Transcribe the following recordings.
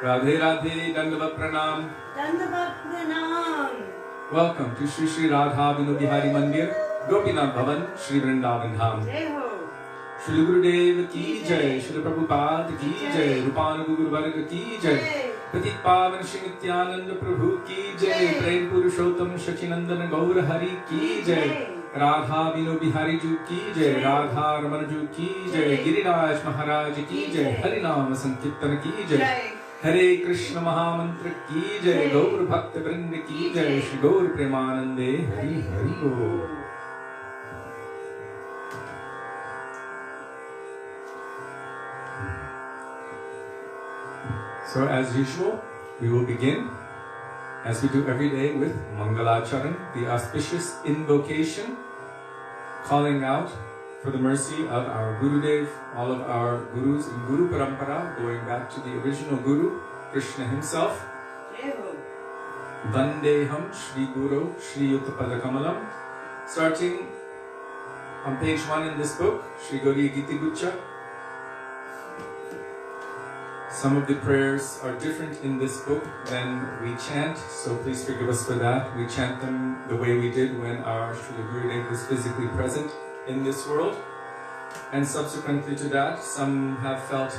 Radhe Radhe, Dandavat Pranam. Dandavat Pranam. Welcome to Shri Shri Radha Vinodihari Mandir, Gopinath Bhavan, Shri Vrindavan Dham. Jai Ho. Shri Gurudev ki jai, Shri Prabhupada ki jai, Rupanuga Guru Varga ki jai, Patit Pavan Shri Nityananda Prabhu ki jai, Prem Purushottam Shachinandana Gaura Hari ki jai, Radha Vinodihari Ju ki jai, Radha Ramana Ju ki jai, Giriraj Maharaj ki jai, Harinama Sankirtana ki jai, Hare Krishna Mahamantra ki jai, Gaur Bhakta Vrinda ki jai, Shri Gaur Premanande Hari Hari Bo. So as usual, we will begin, as we do every day, with Mangalacharan, the auspicious invocation, calling out for the mercy of our Gurudev, all of our Gurus in Guru Parampara, going back to the original Guru, Krishna himself. Vandeham Shri Guru Shri Yuttapada Kamalam. Starting on page 1 in this book, Shri Gauri Giti Guccha. Some of the prayers are different in this book than we chant, so please forgive us for that. We chant them the way we did when our Srila Gurudev was physically present in this world. And subsequently to that, some have felt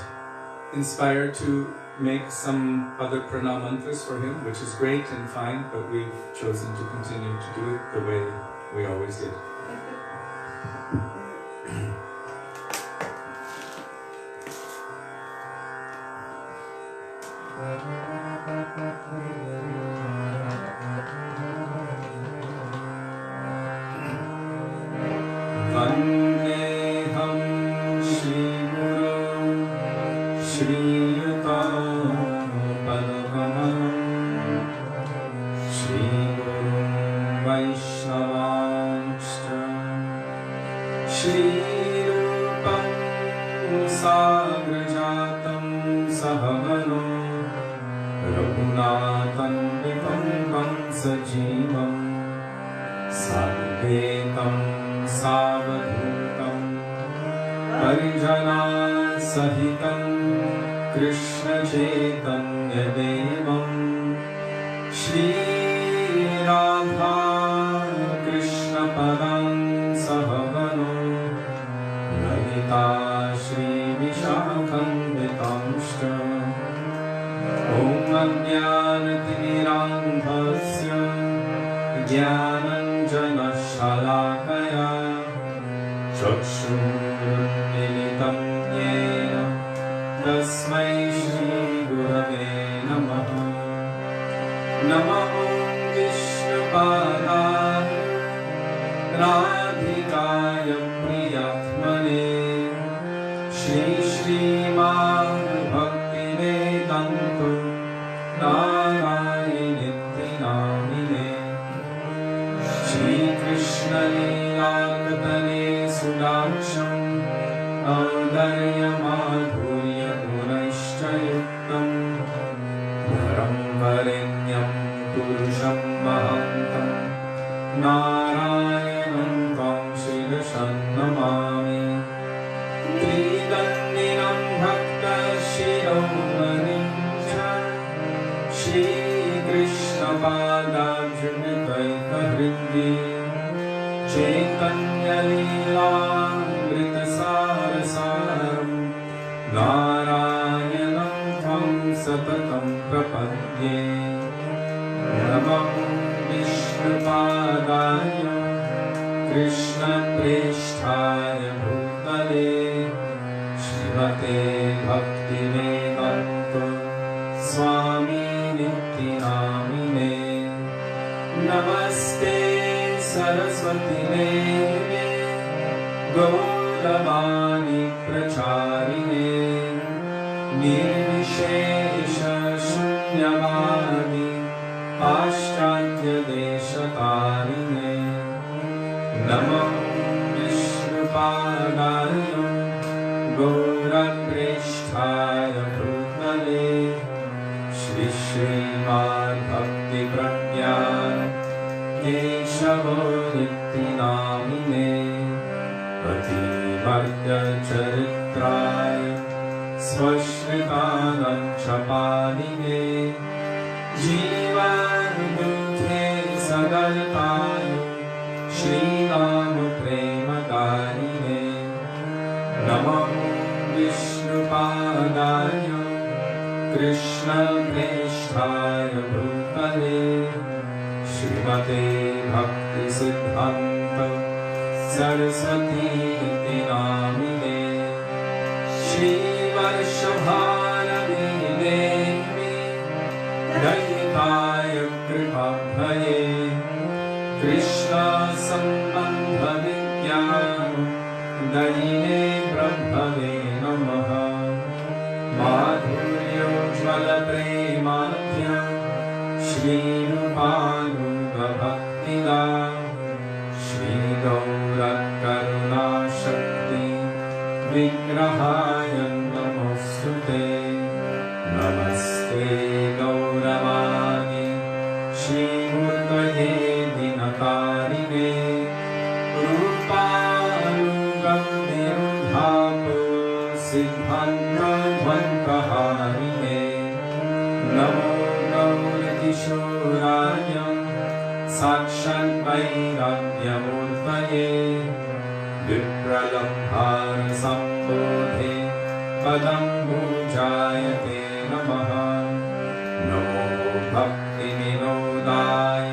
inspired to make some other pranam mantras for him, which is great and fine, but we've chosen to continue to do it the way we always did. Vandeham Shri Guru Shri Yuttapada Kamalam Shri Guru Vaisnava Shri Rupam Sagrajatam Sahamano Raghunathanvitam Kamsajeevam Sadhekam Savadhutam Parijana Sahitam Krishna Chaitanya Devam Shri Radha Krishna Padam Sahavano Lalita Shri Vishakhanvitamshta Om Ajnanatirandhasya Jnananjana Shalakaya Chakshurmilitam Yena Tasmai Shri Gurave Namaha Namo Vishnupadaya Radhikaya Priyatmane Shri Srimad Bhaktivedanta Narayanitti Namine Shri Krishna Leela Sudaksham Audarya Madhurya Gunashchayuktam Dharam Varenyam Purusham Mahantam Narayanam Tvam Shirashan Namami Tridandinam Bhakta Shiromanim Cha Shri Krishna Padajunitaika Hrindi Chaitanya Leela Sarasaram Narayanam Tvam Satatam Prapadye Namam Vishnupadaya Krishna Presthaya Bhutale Srimate Bhaktivedanta Swami Nitti Namine Namaste Saraswati Devi Gauravani Pracharine Nirvishesha Shunyavadi Paschatya Deshatarine Namam Vishnupadaya Gaurapresthaya Bhutale Shri Srimad Bhakti Pragyana Keshava Nitti Namine Pati Varga Charitraya स्वश्रितानञ्चपालिने जीवन्दुःखे सदलताय Shriram प्रेमकारिणे नमो विष्णुपादाय कृष्णप्रेष्ठाय भूतले श्रीमते भक्तिसिद्धान्त सरस्वतीति नामिने श्रीवर्षभारतीदेवी दयिताय कृपाभये कृष्णसम्बन्धविज्ञान दयिने ब्रह्मवे नमः माधुर्योज्ज्वलप्रेमाभ्यां श्रीरूपानुगभक्तिदा श्रीगौरकरुणाशक्ति विग्रहाय नमोऽस्तुते नमस्ते गौरवाणि श्रीमूर्तये दिनकारिणे रूपानुगम्यरूधापो सिद्धान्तध्वन्तहारिणे नमो गौरकिशोराय साक्षाद्वैराग्यमूर्तये विप्रलम्भारसम्बोधे पदं पूजायते नमः नमो भक्तिविनोदाय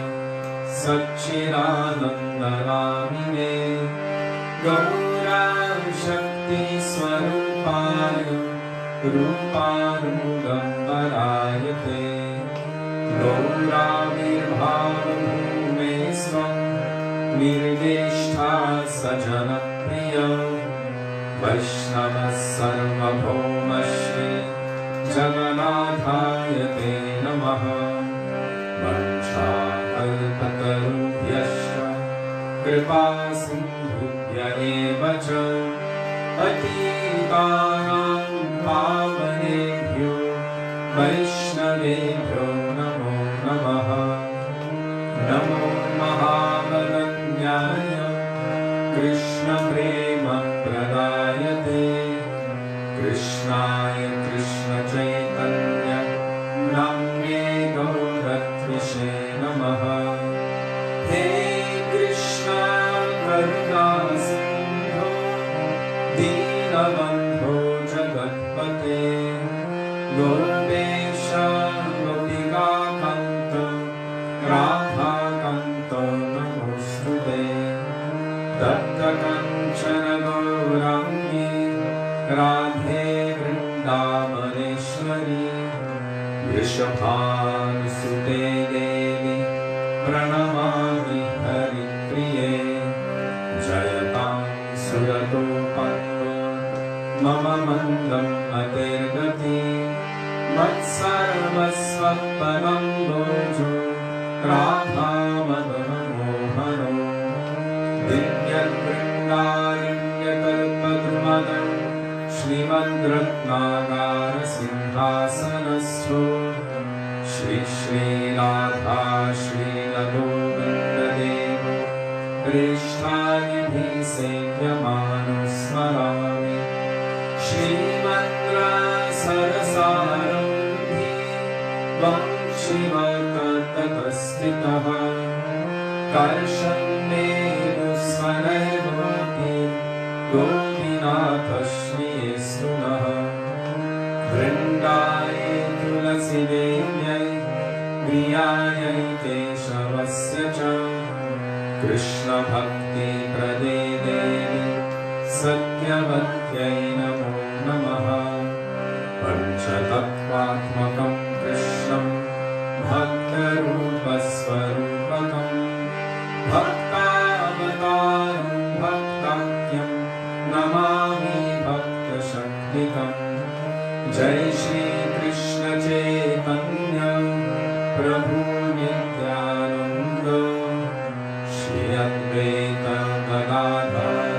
सच्चिदानन्दनामिने गौराशक्तिस्वरूपाय रूपानुगम्बरायते गौराविर्भावभूमे स्वं निर्देष्टा सजनप्रिय वैष्णवः सर्वभौमश्री जगन्नाथाय ते नमः वंशाकल्पतरुभ्यश्च कृपासिन्धुभ्य एव च पतितानां पावनेभ्यो वैष्णवेभ्यो नमो नमः नमो महावदन्याय कृष्णप्रेमप्रदायते कृष्णाय कृष्णचैतन्य नाम्ने गौरत्विषे नमः हे कृष्ण करुणा सिन्धो दीनबन्धो जगत्पते गोपेश गोपिकान्त राधाकान्त नमोऽस्तुते तप्तकाञ्चन गौराङ्गी राधे वृन्दावनेश्वरी वृषभानुसुते देवी प्रणमामि हरिप्रिये जयतां सुरतो पन्नो मम मन्दं मतिर्गति मत्सर्वस्वपरं भोजो राधामदनमोहनो दिव्यवृन्दारण्यकल्पद्रुमदं श्रीमद्रत्नागारसिंहासनस्थो श्रीराधा श्रीलगोविन्ददेव प्रेष्ठानिभिः सेव्यमानो स्मरामि श्रीमद्रसरसारम्भे वंशिवततस्थितः कर्षन्मेरुस्वनैर्गोपी गोपीनाथश्रीस्तु नः वृन्दाय तुलसीदेव्यै प्रियायै केशवस्य च कृष्णभक्तिप्रदे देवी सत्यवत्यै नमो नमः पञ्चतत्त्वात्मकं कृष्णं भक्तरूपस्वरूपकं भक्तावतारं भक्ताख्यं नमामि भक्तशक्तिकम् जय श्री कृष्ण चैतन्य प्रभु नित्यानंद श्री अद्वैत गदाधर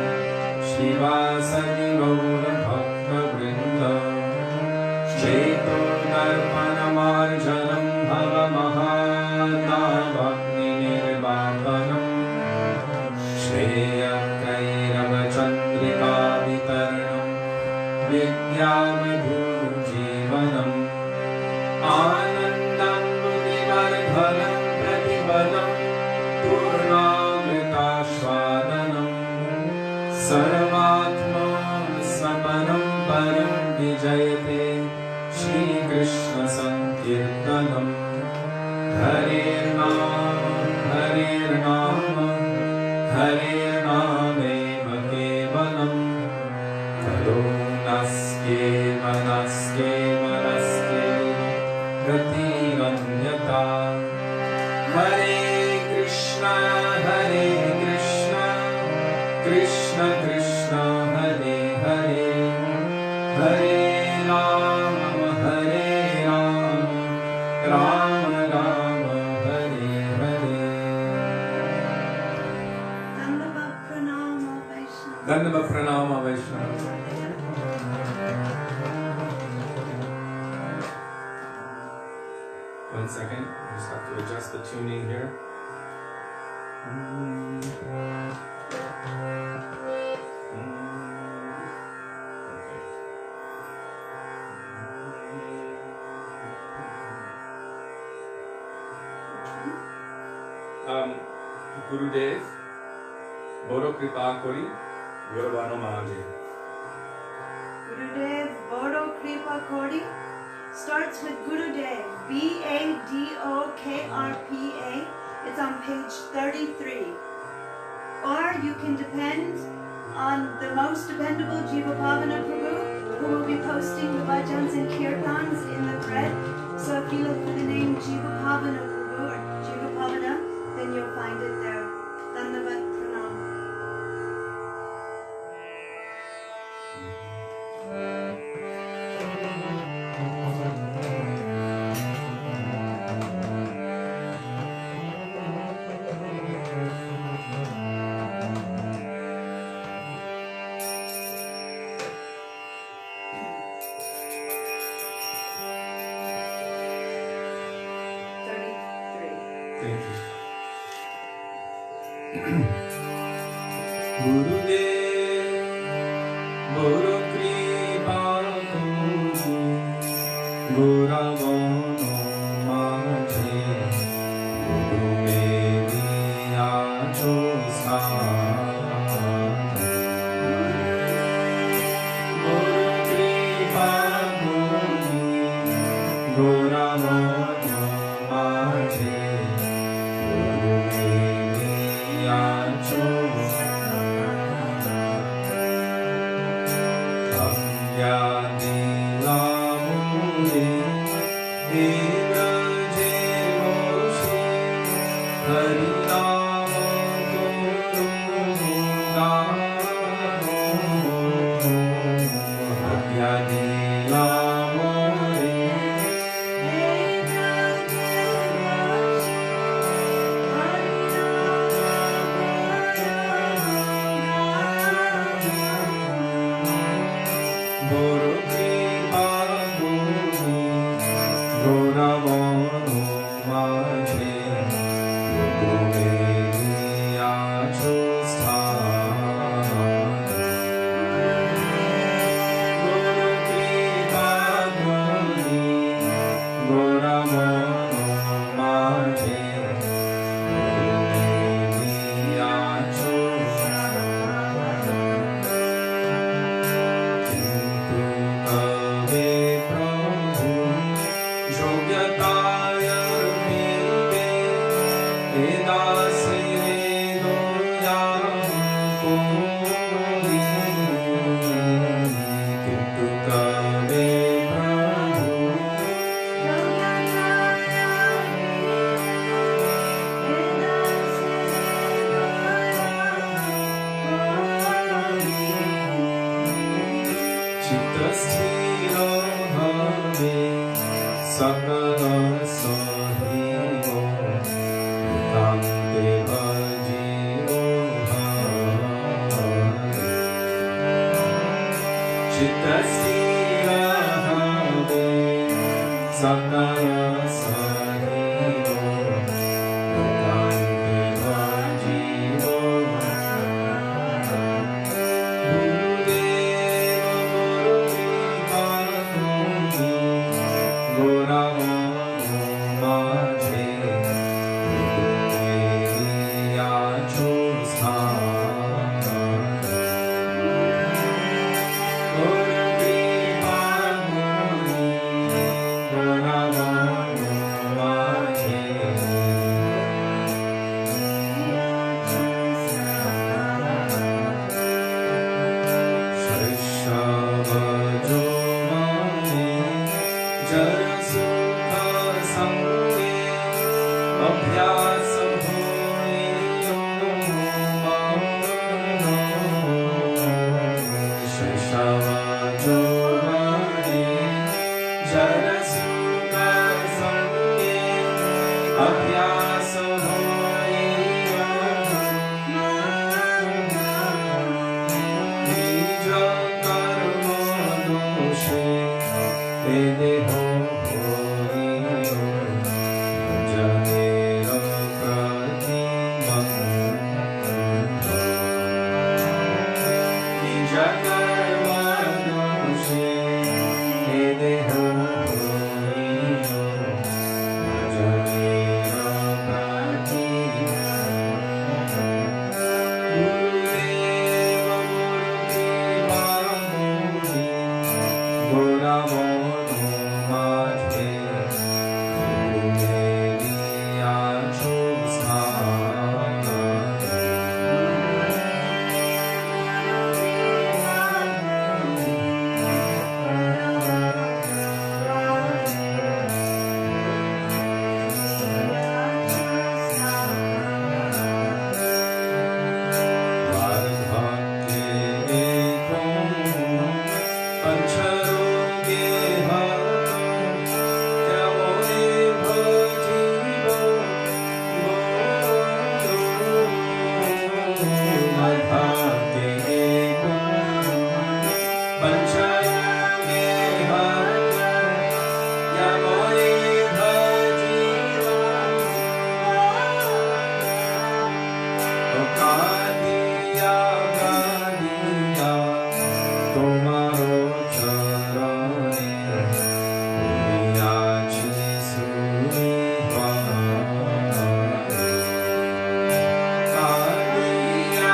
शिवासदि गौर भक्तवृंद चेतोदर्पणमार्जनं भवमहादाभक्तिनिर्वापनं श्रेयकैरवचन्द्रिकावितरणं विद्याविभूषणं Kirtanam Hare Nama Hare Nama Kevalam Karunaske Manaske Manaske Gatiranyata Hare Krishna Krishna Krishna Hare Hare Hare Rama Rama Rama Hare Hare. Dandava Pranama Vaishnava. Dandava Pranama Vaishnava. One second, I just have to adjust the tuning here. Gurudev, Boro Kripa Kori, Guravano Mahaje. Gurudev Bodo Kripa Kori starts with Gurudev, Badokrpa. It's on page 33. Or you can depend on the most dependable Jiva Bhavana Prabhu, who will be posting the bhajans and kirtans in the thread. So if you look for the name Jiva Bhavana Prabhu or Jiva Bhavana, then you'll find it there. Dandavat Pranam. Gurudev, Boro Kripa Kori, Guravano Mahaje, Gurudevi Ajo Sata. Boro Kripa Kori, Guravano Mahaje, Gurudevi Ajo Narayan. Jara sukha sange abhyasa bhoyo shashava jovane jara sukha sange abhyasa bhoyo nija karma doshe deho bhoyo janera prati mangala nija karma doshe deho bhoyo janera prati Gurudeva Murti Bhagavati Gunamono Madhve Gurudevi Achosana Bhakti Ekam Pancharoge Hatam Yamone Bhajiva Bhakti Ekam Pancharoge Hatam Yamone Bhajiva Kadiya Kadiya Tomaro Charane Yachi Suriva Kadiya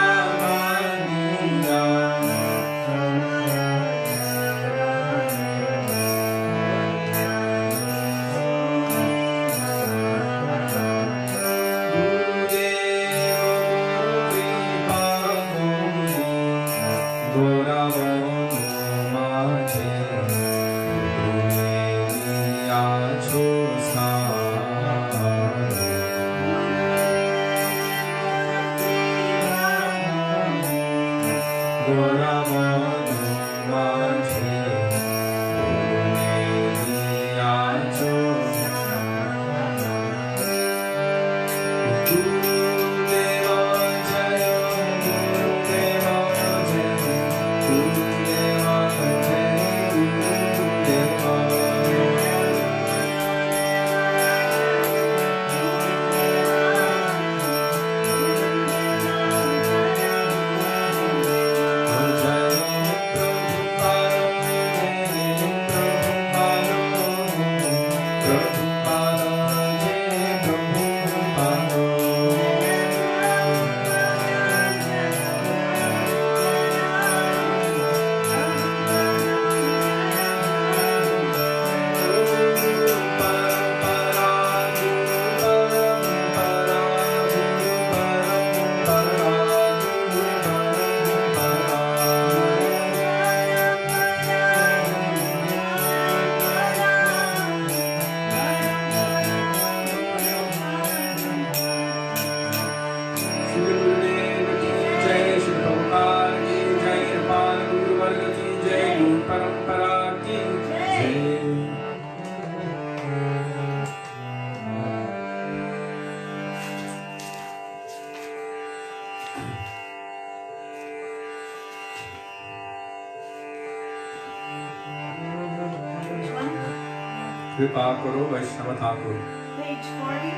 कृपा करो वैष्णव Thakur Page 40,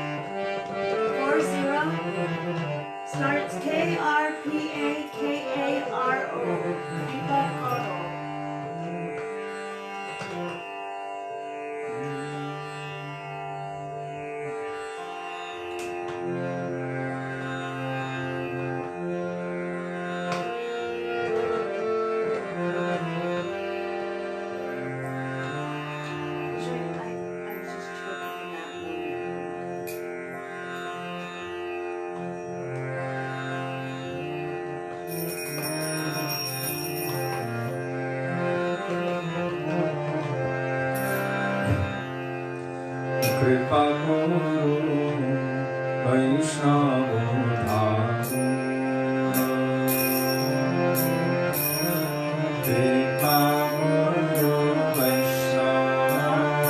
40, starts Krpakaro. Kripa Karo. कृपा करो वैष्णव धाम कृपा करो वैष्णव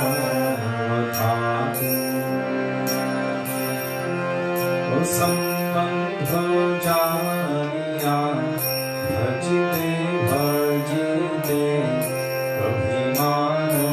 धाम संबंध जानिया भजते भजते अभिमानो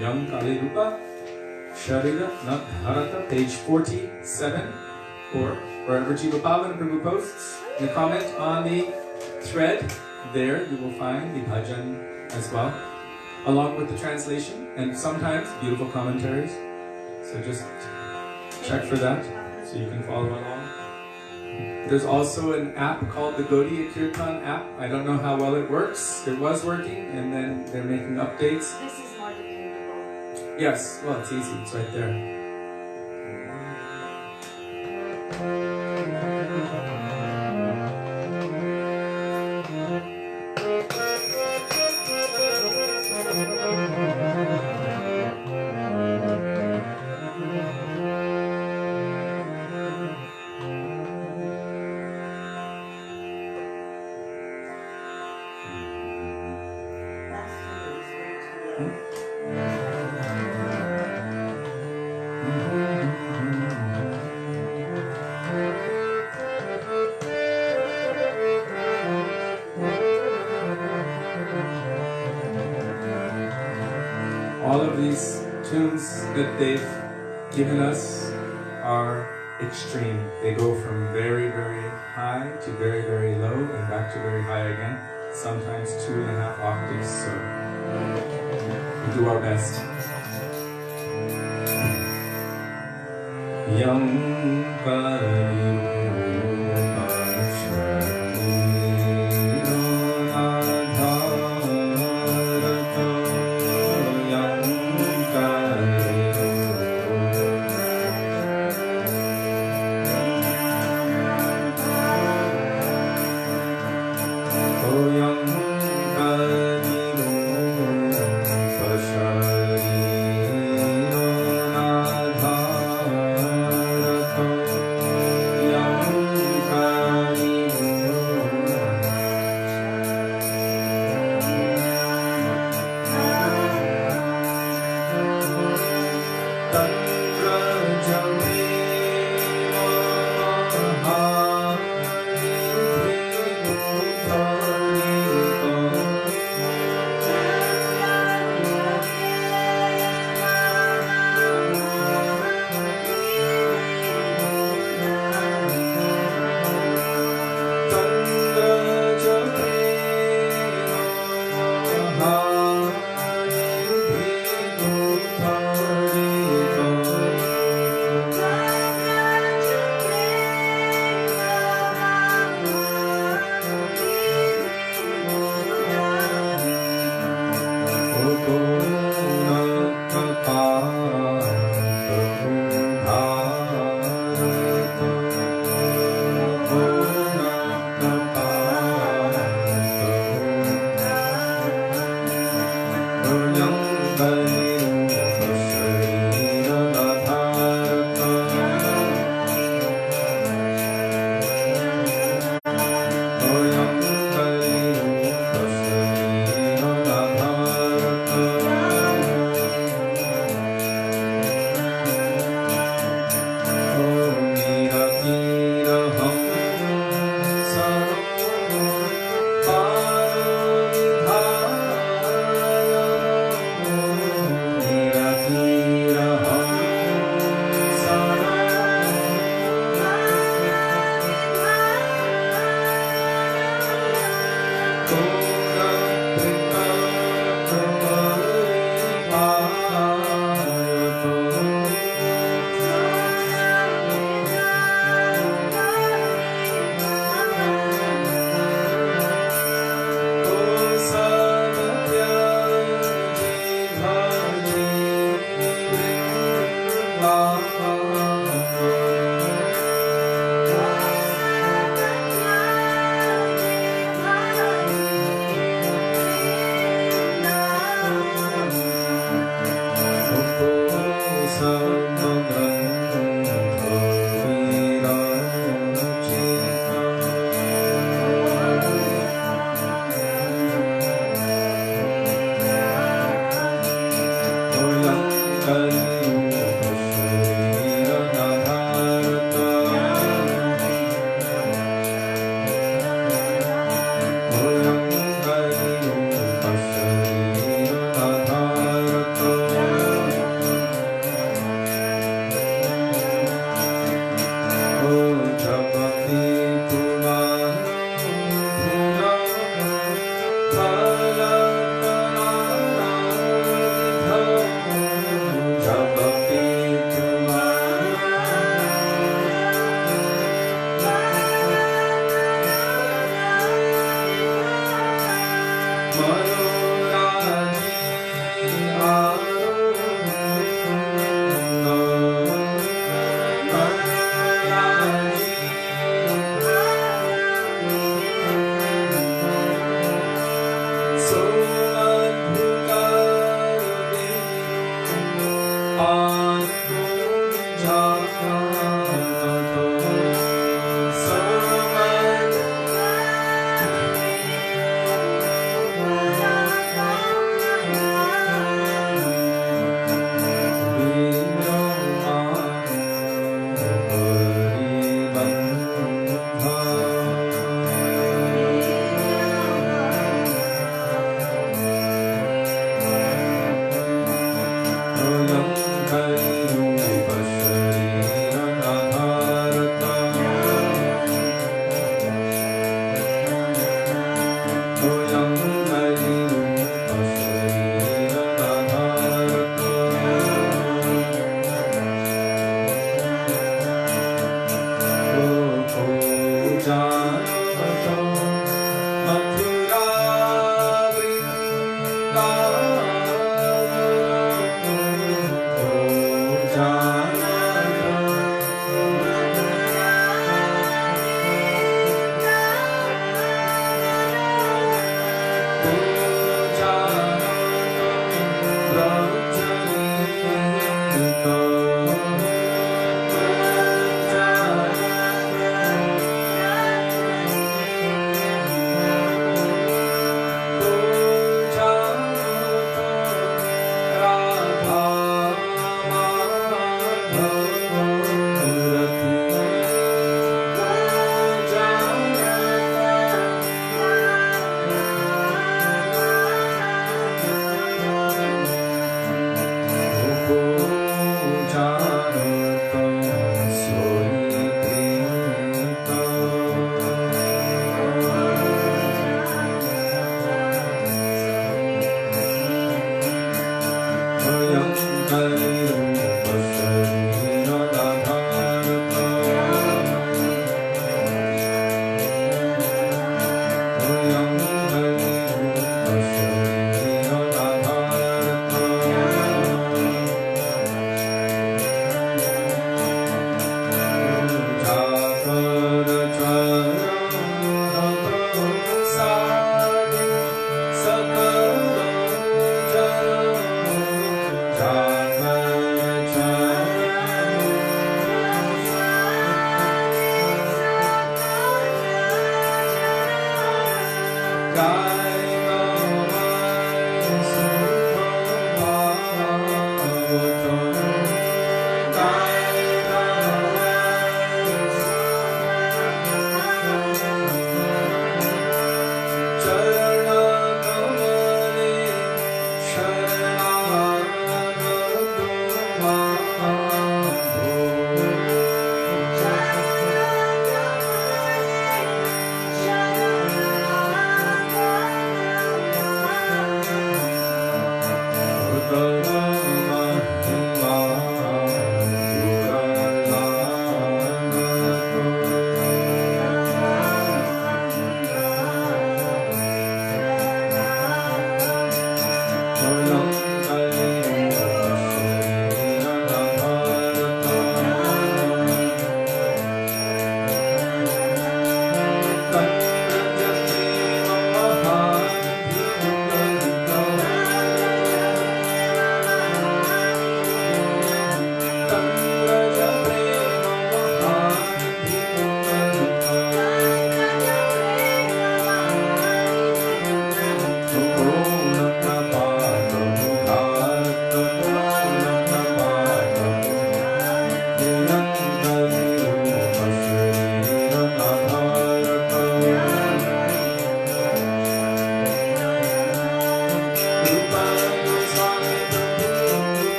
Yam Kali Rupa Sharira Nadharata, page 47, or wherever Jiva Bhavana Prabhu posts. In the comment on the thread, there you will find the bhajan as well, along with the translation and sometimes beautiful commentaries. So just check for that so you can follow along. There's also an app called the Gaudiya Kirtan app. I don't know how well it works. It was working, and then they're making updates. This is more dependable. Yes, well, it's easy. It's right there. All of these tunes that they've given us are extreme. They go from very, very high to very, very low and back to very high again, sometimes 2.5 octaves, so we do our best. Yam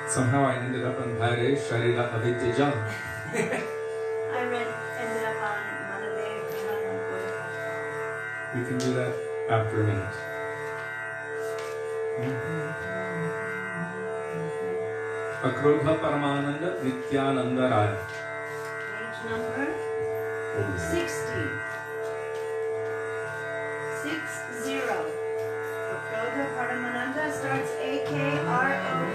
Somehow I ended up on Bhare Sharira Avidya. I ended up on Manadev We can do that after a minute. Akrodha Paramananda Nityananda Raya. Page number 60. 60. Akrodha Paramananda starts A-K-R-O-D-H-A.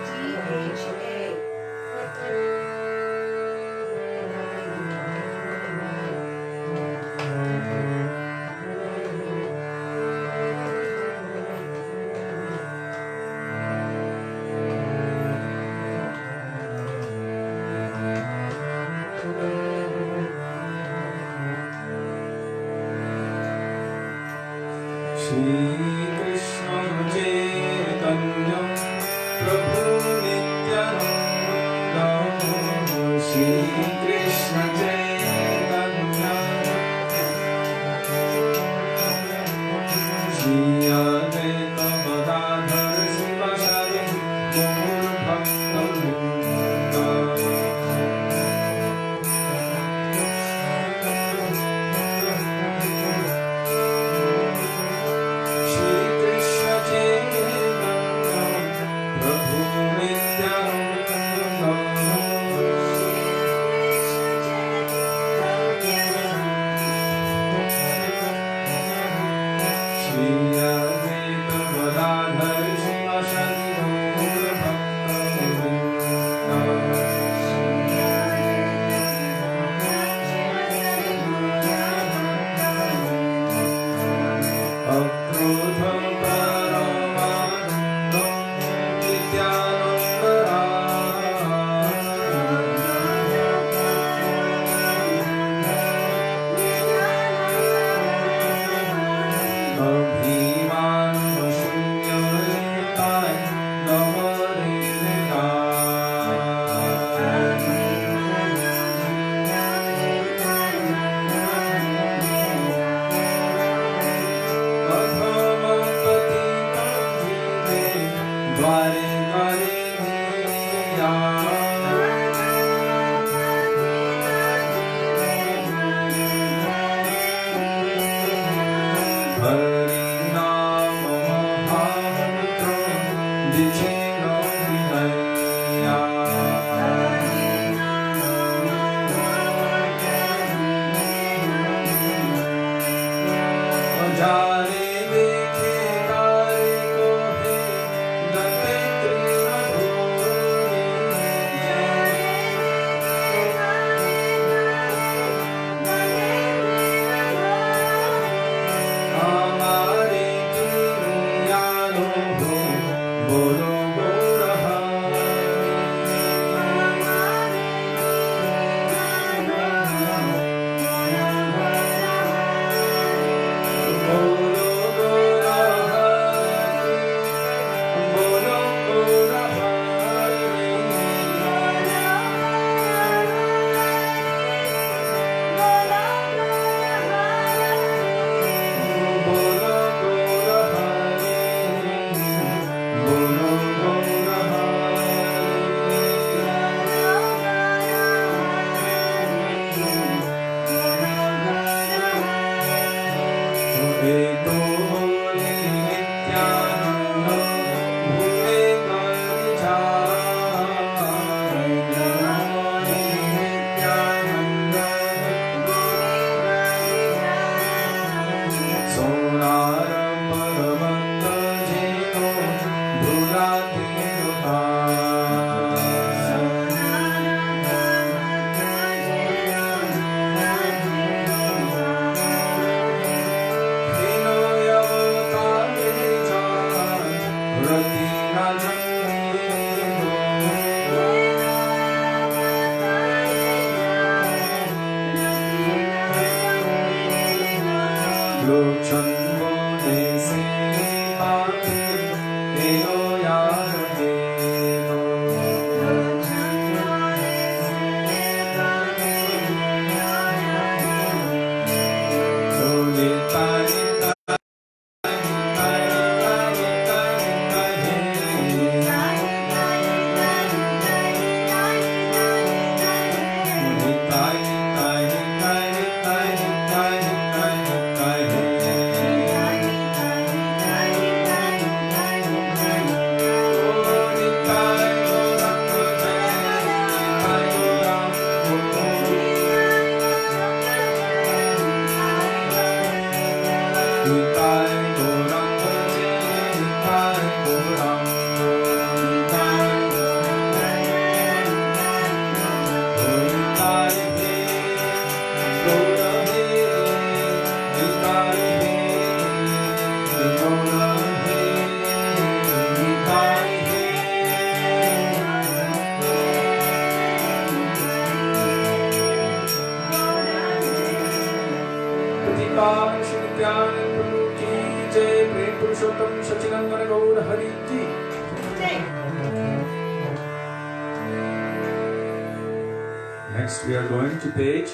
Next we are going to page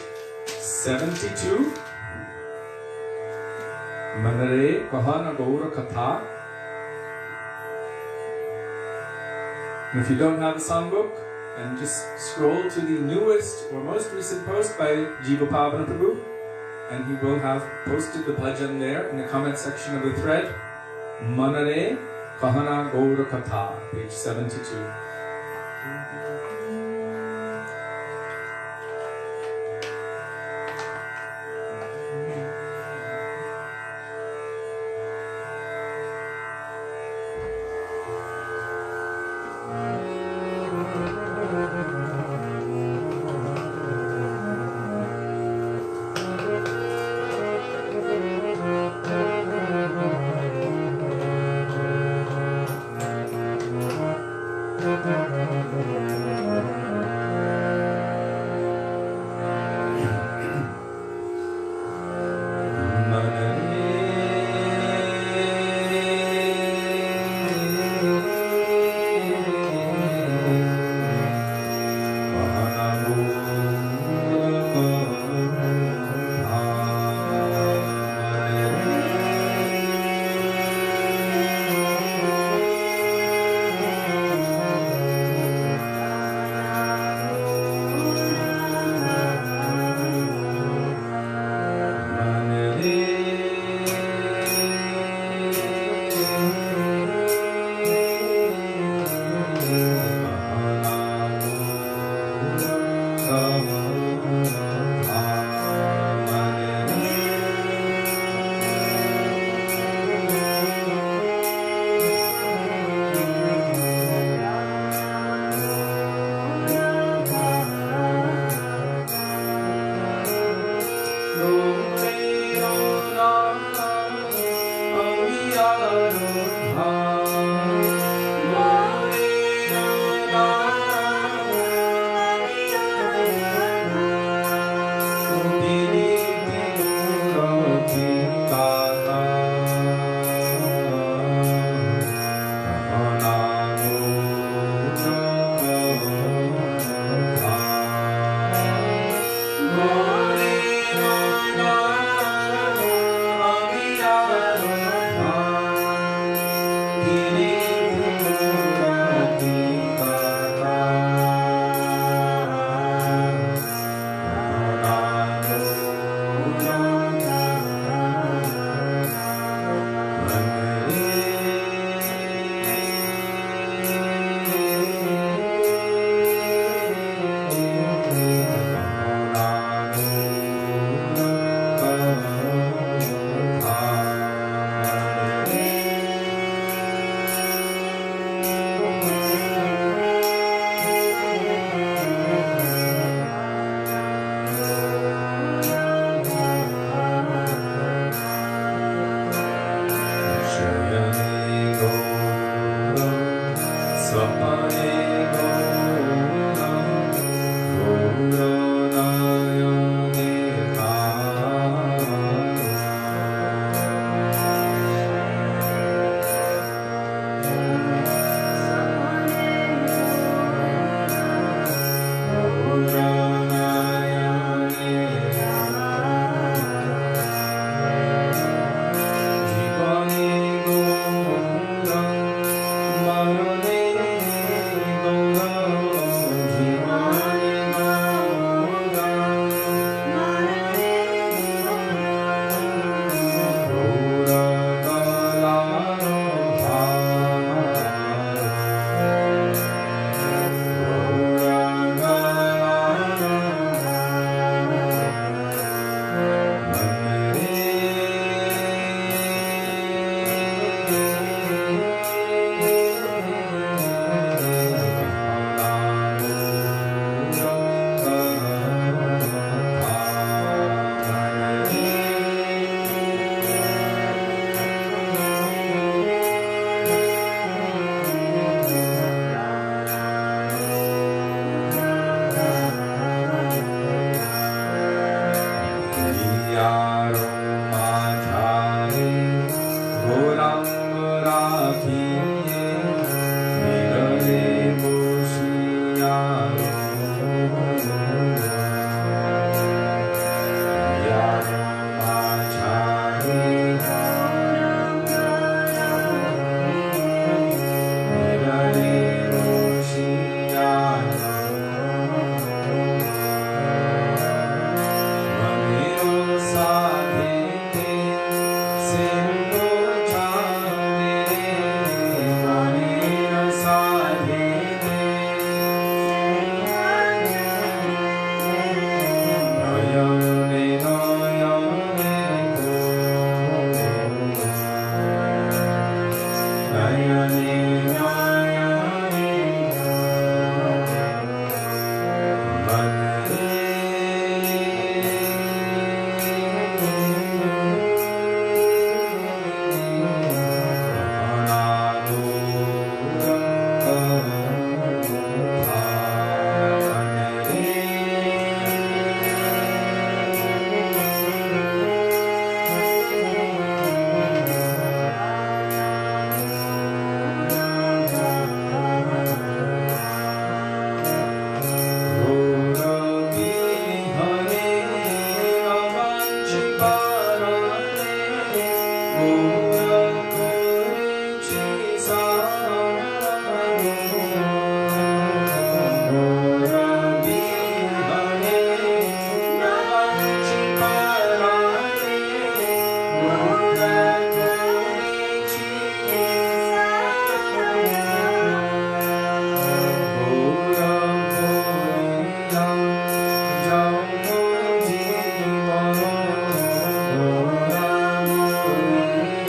72. Manare Kahana Gaura Katha. And if you don't have a songbook, and just scroll to the newest or most recent post by Jivapavana Prabhu, and he will have posted the bhajan there in the comment section of the thread. Manare Kahana Gaura Katha, page 72.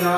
Jai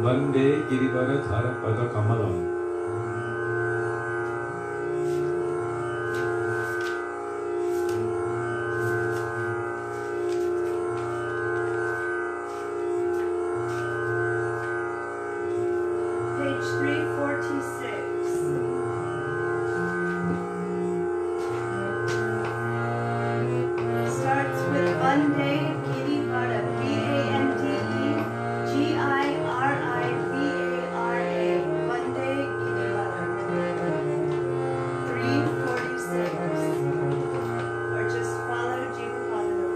Vande Girivara Pada Kamalam. Page 346. Starts with Vande Girivara, V-A-N-D-E-G-I-R-I-V-A-R-A, Vande Girivara. 346. Or just follow Jiva Padana.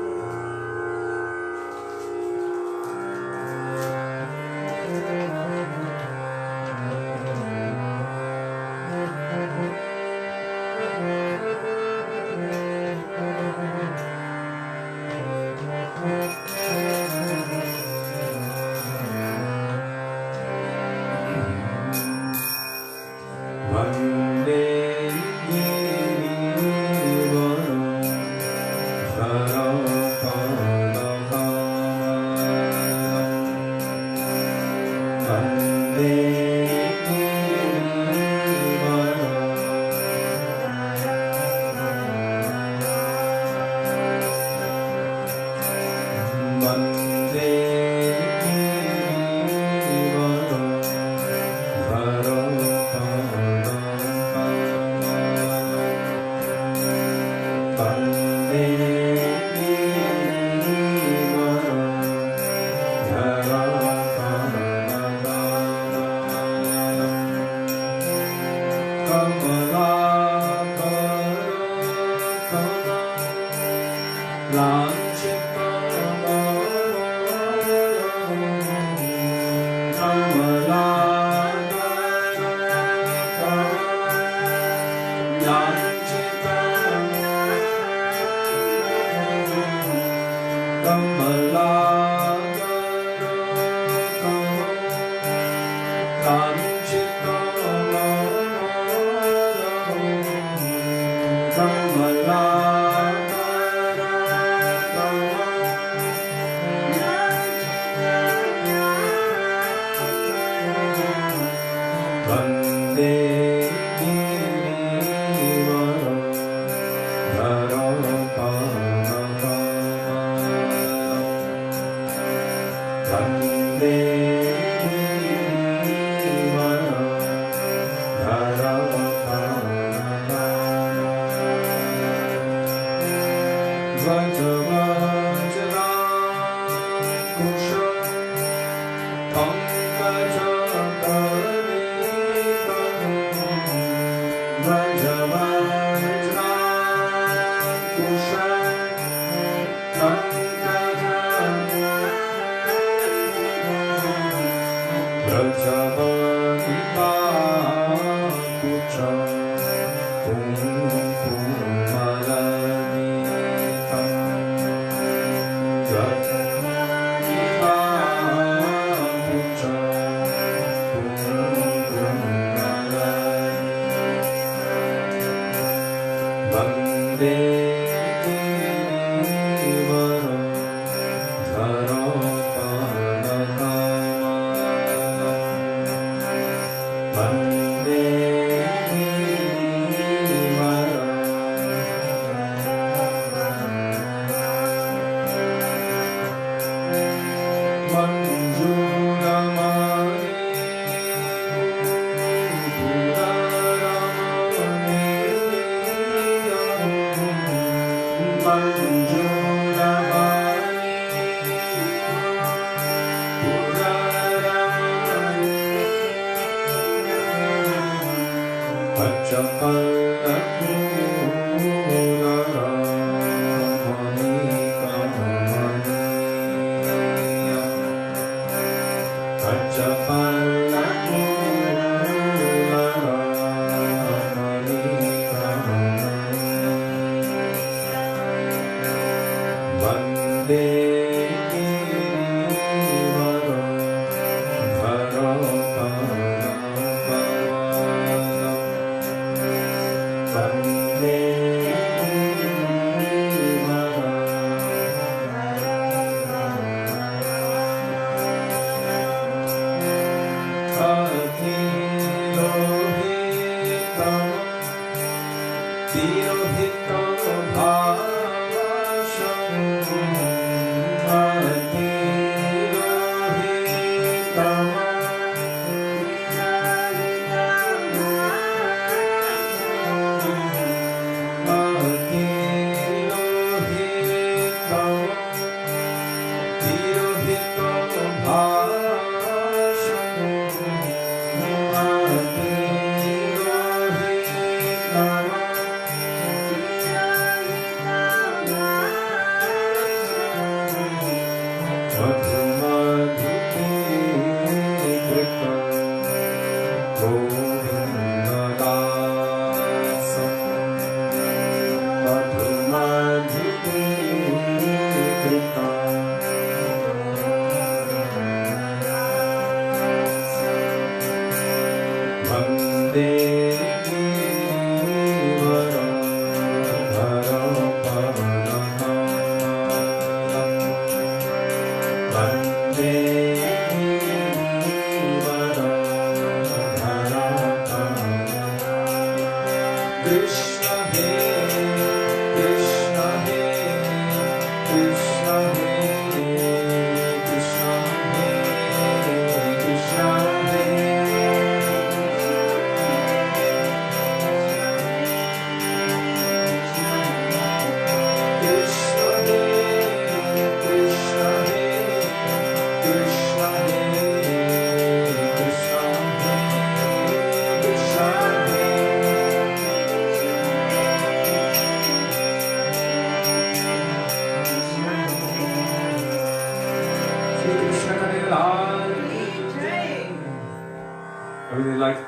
Vande Girivara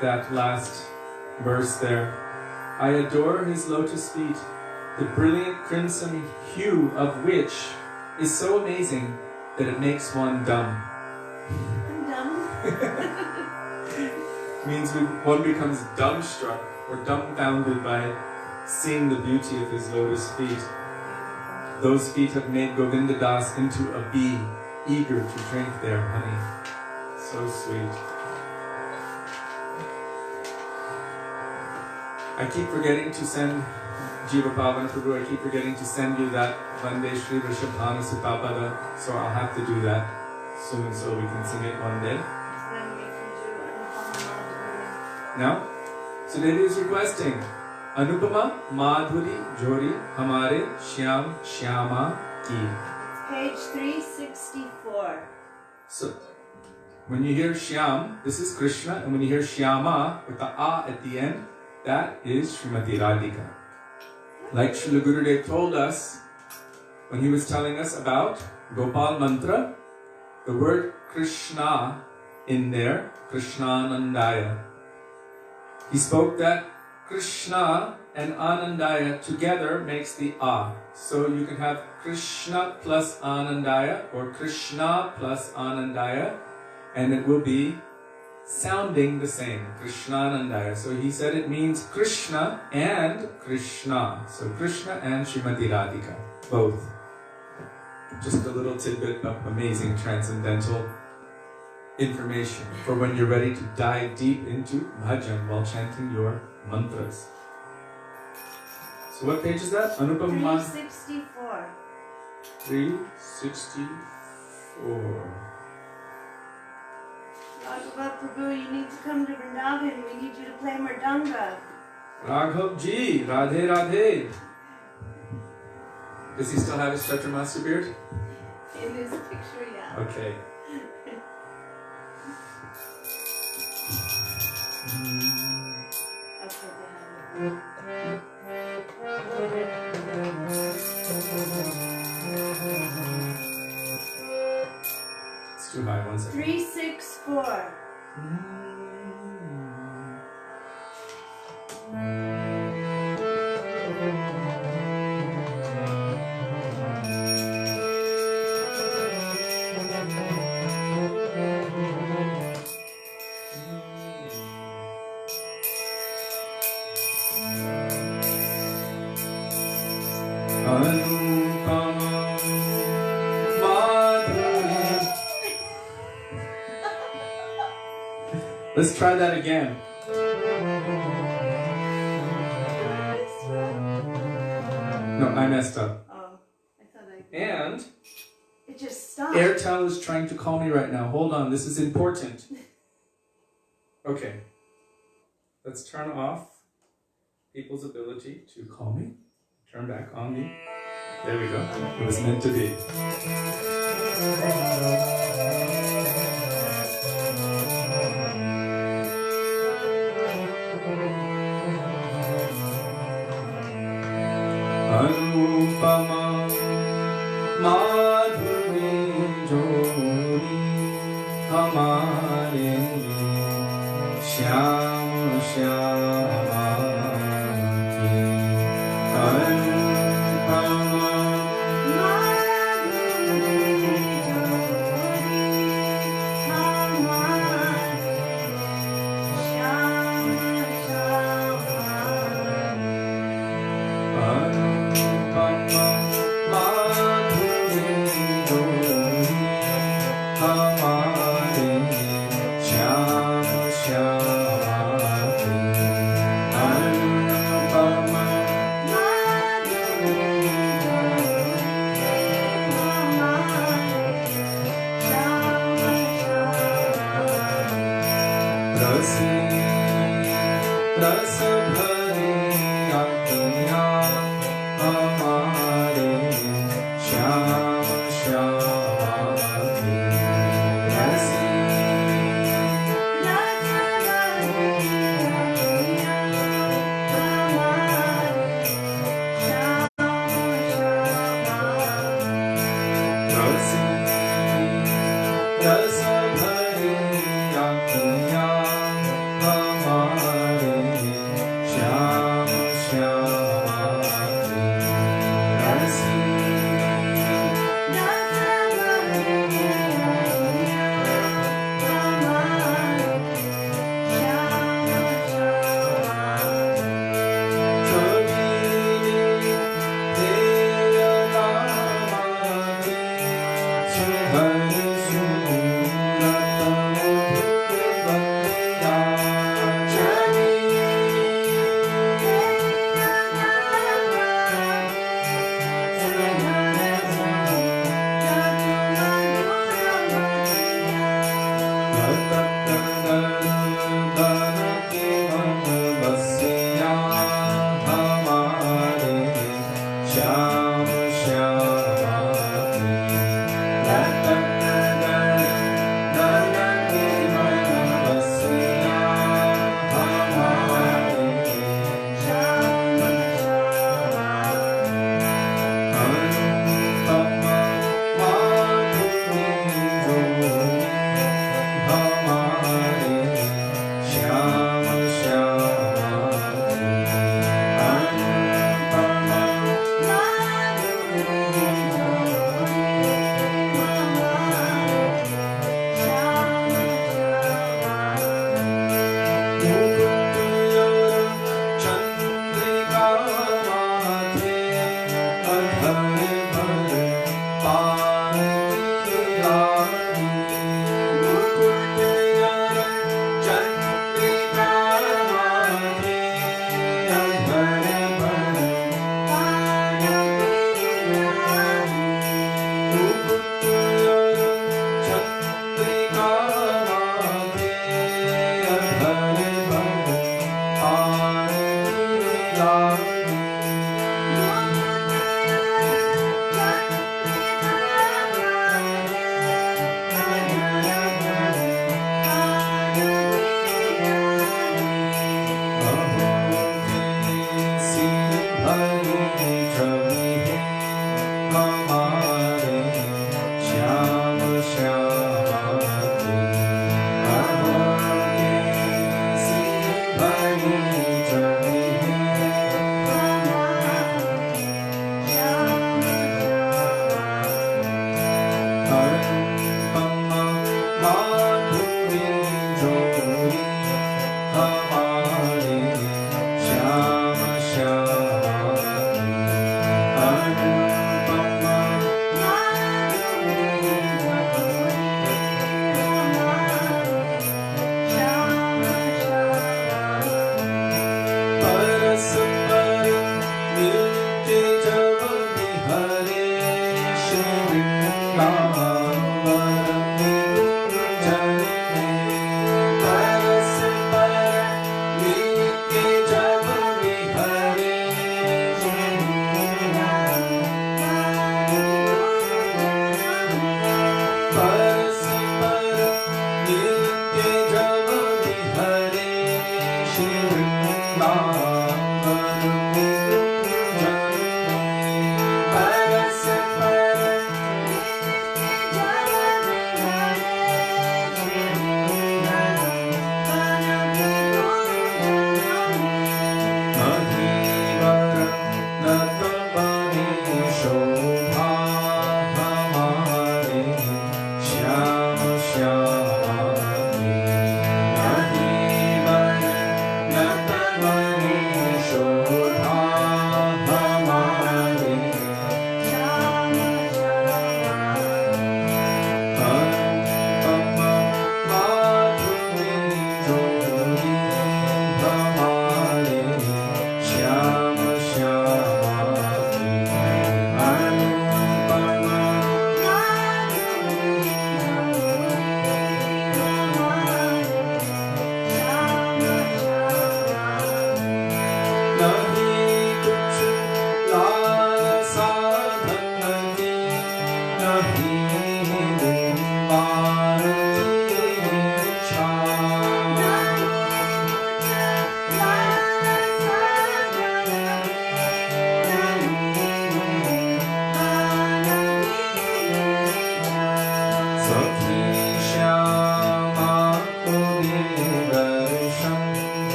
That last verse there. I adore his lotus feet, the brilliant crimson hue of which is so amazing that it makes one dumb. I'm dumb. Means one becomes dumbstruck or dumbfounded by seeing the beauty of his lotus feet. Those feet have made Govinda Das into a bee, eager to drink their honey. So sweet. I keep forgetting to send Jiva Pavana Prabhu, I keep forgetting to send you that Vande Shri Rishabhana Supapada, so I'll have to do that soon so we can sing it one day. Then we can do it. Now, Sudevi is requesting Anupama Madhuri Jori Hamare Shyam Shyama Ki. Page 364. So, when you hear Shyam, this is Krishna, and when you hear Shyama with the A at the end, that is Srimati Radhika. Like Srila Gurudev told us when he was telling us about Gopal Mantra, the word Krishna in there, Krishnanandaya. He spoke that Krishna and Anandaya together makes the A. So you can have Krishna plus Anandaya or Krishna plus Anandaya, and it will be sounding the same, Krishnanandaya. So he said it means Krishna and Krishna. So Krishna and Srimati Radhika, both. Just a little tidbit of amazing transcendental information for when you're ready to dive deep into bhajan while chanting your mantras. So what page is that? Anupama 364. 364. Raghava Prabhu, you need to come to Vrindavan. We need you to play Mridanga. Raghav ji, Radhe Radhe. Does he still have his Chaturmasya beard? In this picture, yeah. Okay. It's too high, 1 second. 364. Let's try that again. No, I messed up. Oh, I thought I... And It just stopped. Airtel is trying to call me right now. Hold on, this is important. Okay. Let's turn off people's ability to call me. Turn back on me. There we go. It was meant to be. Anupama Madhuri Jori Hamare Shyam Shyama Ki. Anupama Hamare Shyam Shyama Ki.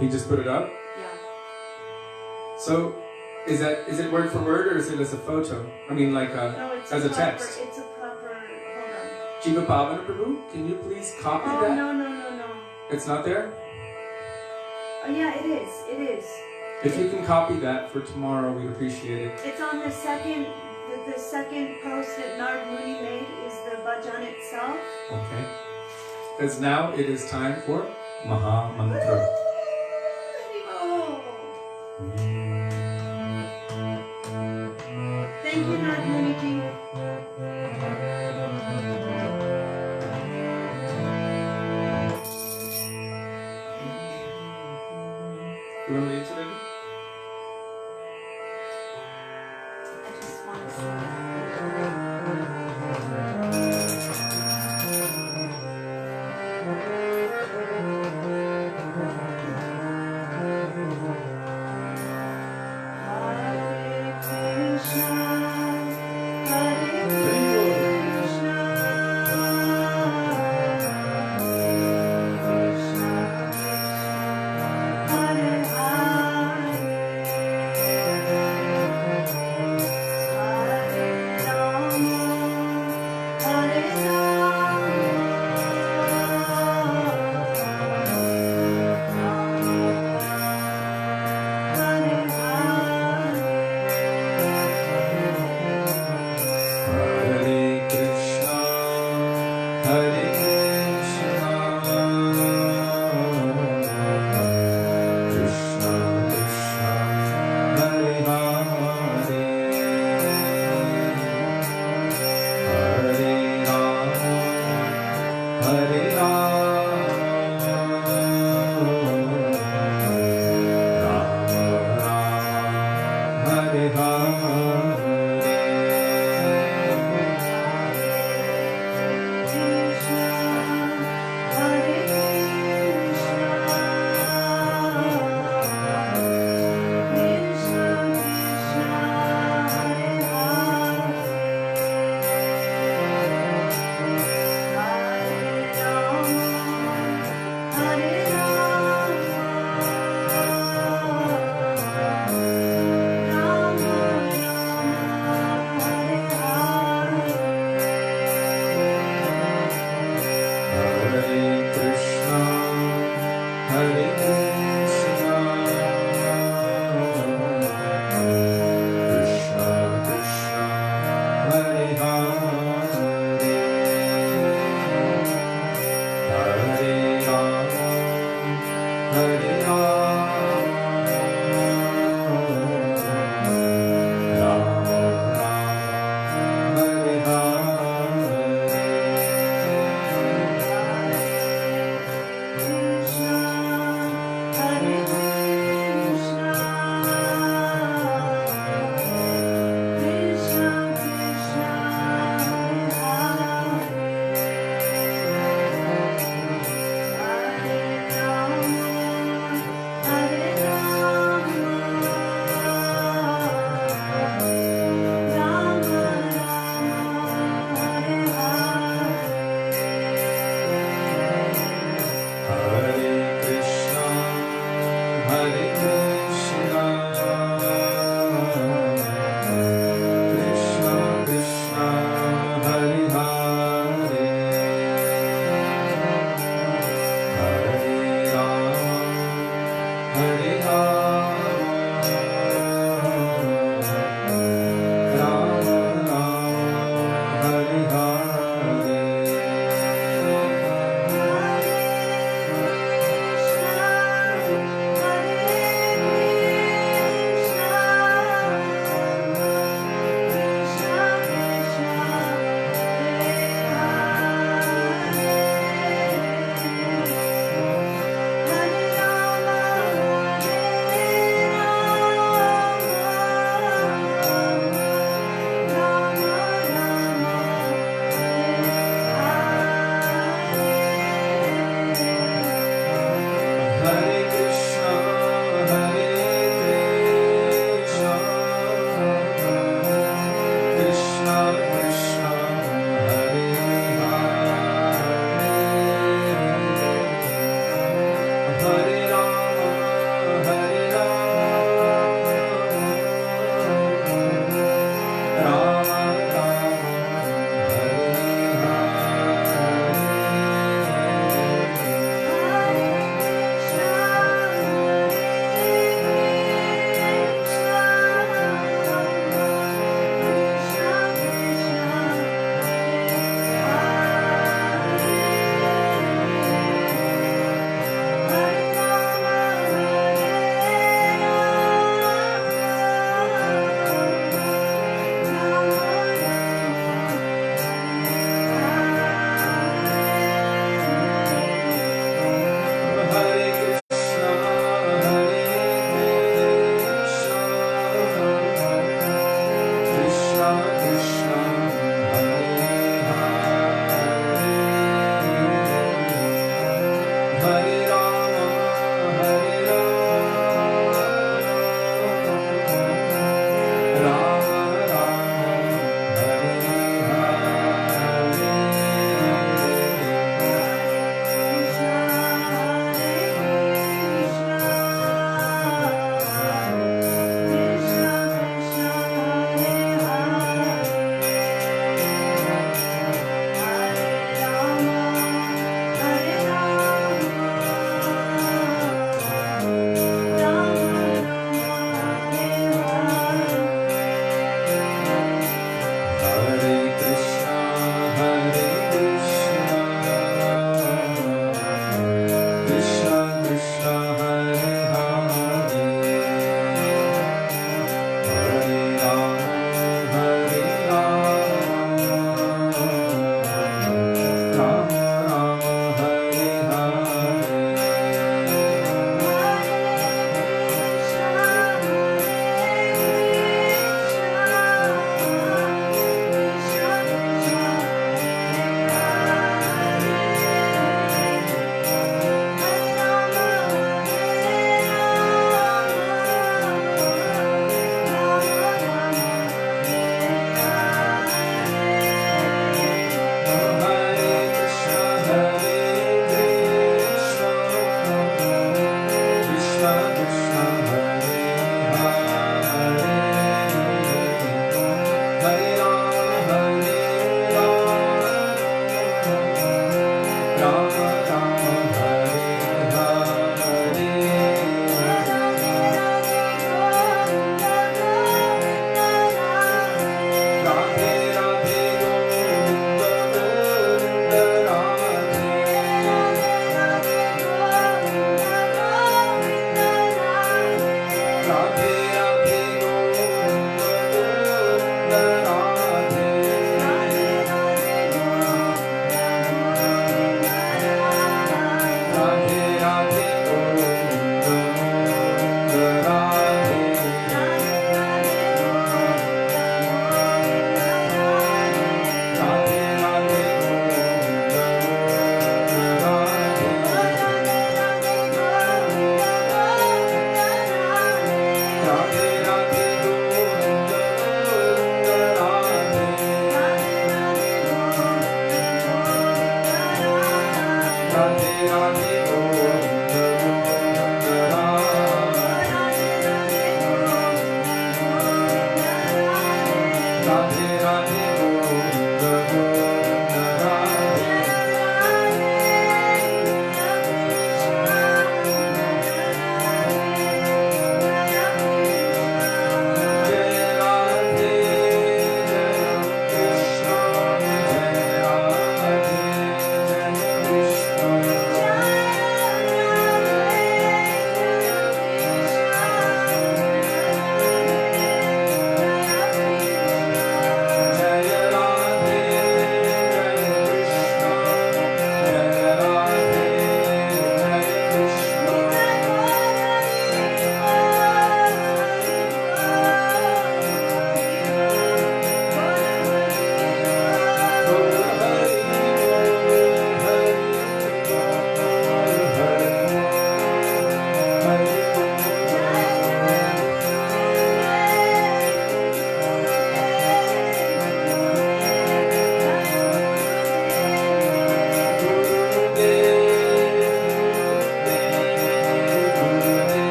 He just put it up? Yeah. So, is it word for word or is it as a photo? I mean, like as a text? It's a proper, hold on. Jiva Pavana Prabhu, can you please copy that? No. It's not there? Oh yeah, it is. If you can copy that for tomorrow, we'd appreciate it. It's on the second post that Narad Muni made is the bhajan itself. Okay. Because now it is time for Maha Mantra. Thank you, Narad Muni ji. You want to lead today? I just want to say Hare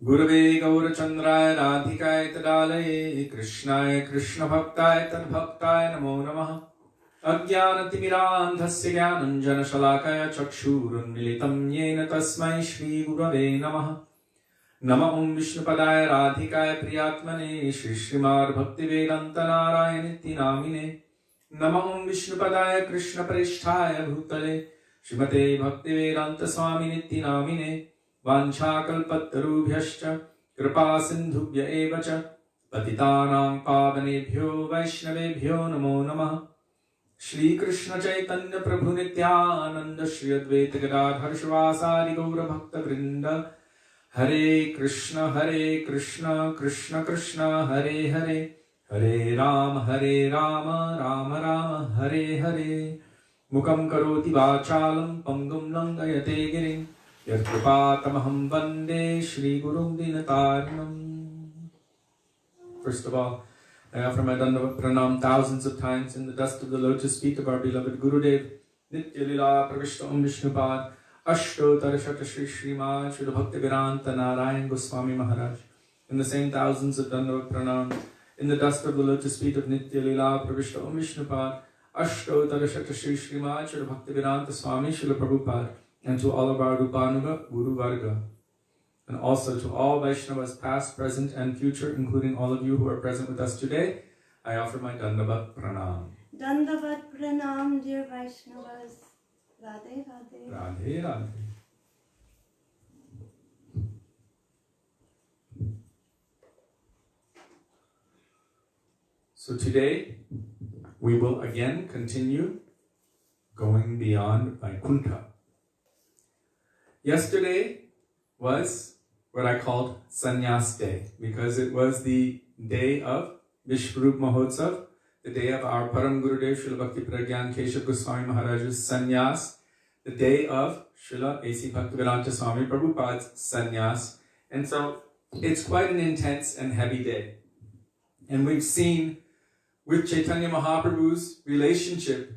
गुरवे गौरचंद्राय राधिकाय तदालये कृष्णाय कृष्णभक्ताय तद्भक्ताय नमो नमः। अज्ञानतिमिरान्धस्य ज्ञानञ्जनशलाकया चक्षुरुन्मीलितं येन तस्मै श्रीगुरवे नमः। नमः ॐ विष्णुपदाय राधिकाय प्रियात्मने श्रीमद् भक्तिवेदान्त नारायणीति नामिने। नमः ॐ विष्णुपदाय कृष्णप्रेष्ठाय भूतले श्रीमते भक्तिवेदान्त स्वामिनिति नामिने। वाञ्छाकल्पतरुभ्यश्च कृपा सिन्धुभ्य एव च पतितानां पावनेभ्यो वैष्णवेभ्यो नमो नमः। श्रीकृष्ण चैतन्य प्रभु नित्यानंद श्री अद्वैत गदाधर शिवासादि गौर भक्त वृंद। हरे कृष्ण कृष्ण कृष्ण हरे हरे, हरे राम राम राम हरे हरे। मुखं करोति वाचालं पंगुं लंघयते गिरिं यत्कृपातमहं वन्दे श्रीगुरुं दीनतारिणम्। First of all, I offer my Dandavat Pranam thousands of times in the dust of the lotus feet of our beloved Gurudev, Nitya Lila Pravishta Om Vishnupad, Astottara Shata Shri Srimad, Srila Bhaktivedanta Narayan Goswami Maharaja. In the same thousands of Dandavat Pranam, in the dust of the lotus feet of Nitya Lila Pravishta Om Vishnupad, Astottara Shata Shri Srimad, Srila Bhaktivedanta Swami, Srila Prabhupada, and to all of our Rupanuga Guru Varga. And also to all Vaishnavas past, present and future, including all of you who are present with us today, I offer my Dandavat Pranam. Dandavat Pranam, dear Vaishnavas. Radhe Radhe. Radhe Radhe. So today, we will again continue going beyond Vaikuntha. Yesterday was what I called Sannyas Day, because it was the day of Vishwarup Mahotsav, the day of our Param Gurudev Srila Bhakti Pragyan Keshav Goswami Maharaja's Sannyas, the day of Srila A.C. Bhaktivedanta Swami Prabhupada's Sannyas. And so it's quite an intense and heavy day. And we've seen with Chaitanya Mahaprabhu's relationship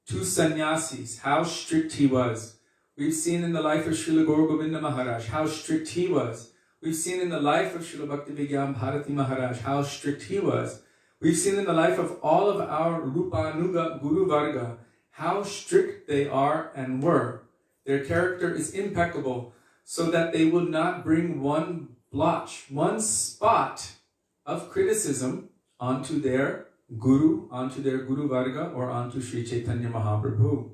to sannyasis, how strict he was. We've seen in the life of Srila Gaura Govinda Maharaj how strict he was. We've seen in the life of Srila Bhaktivedanta Bharati Maharaj how strict he was. We've seen in the life of all of our Rupanuga Guru Varga how strict they are and were. Their character is impeccable, so that they will not bring one blotch, one spot of criticism onto their Guru, onto their Guru Varga, or onto Sri Chaitanya Mahaprabhu.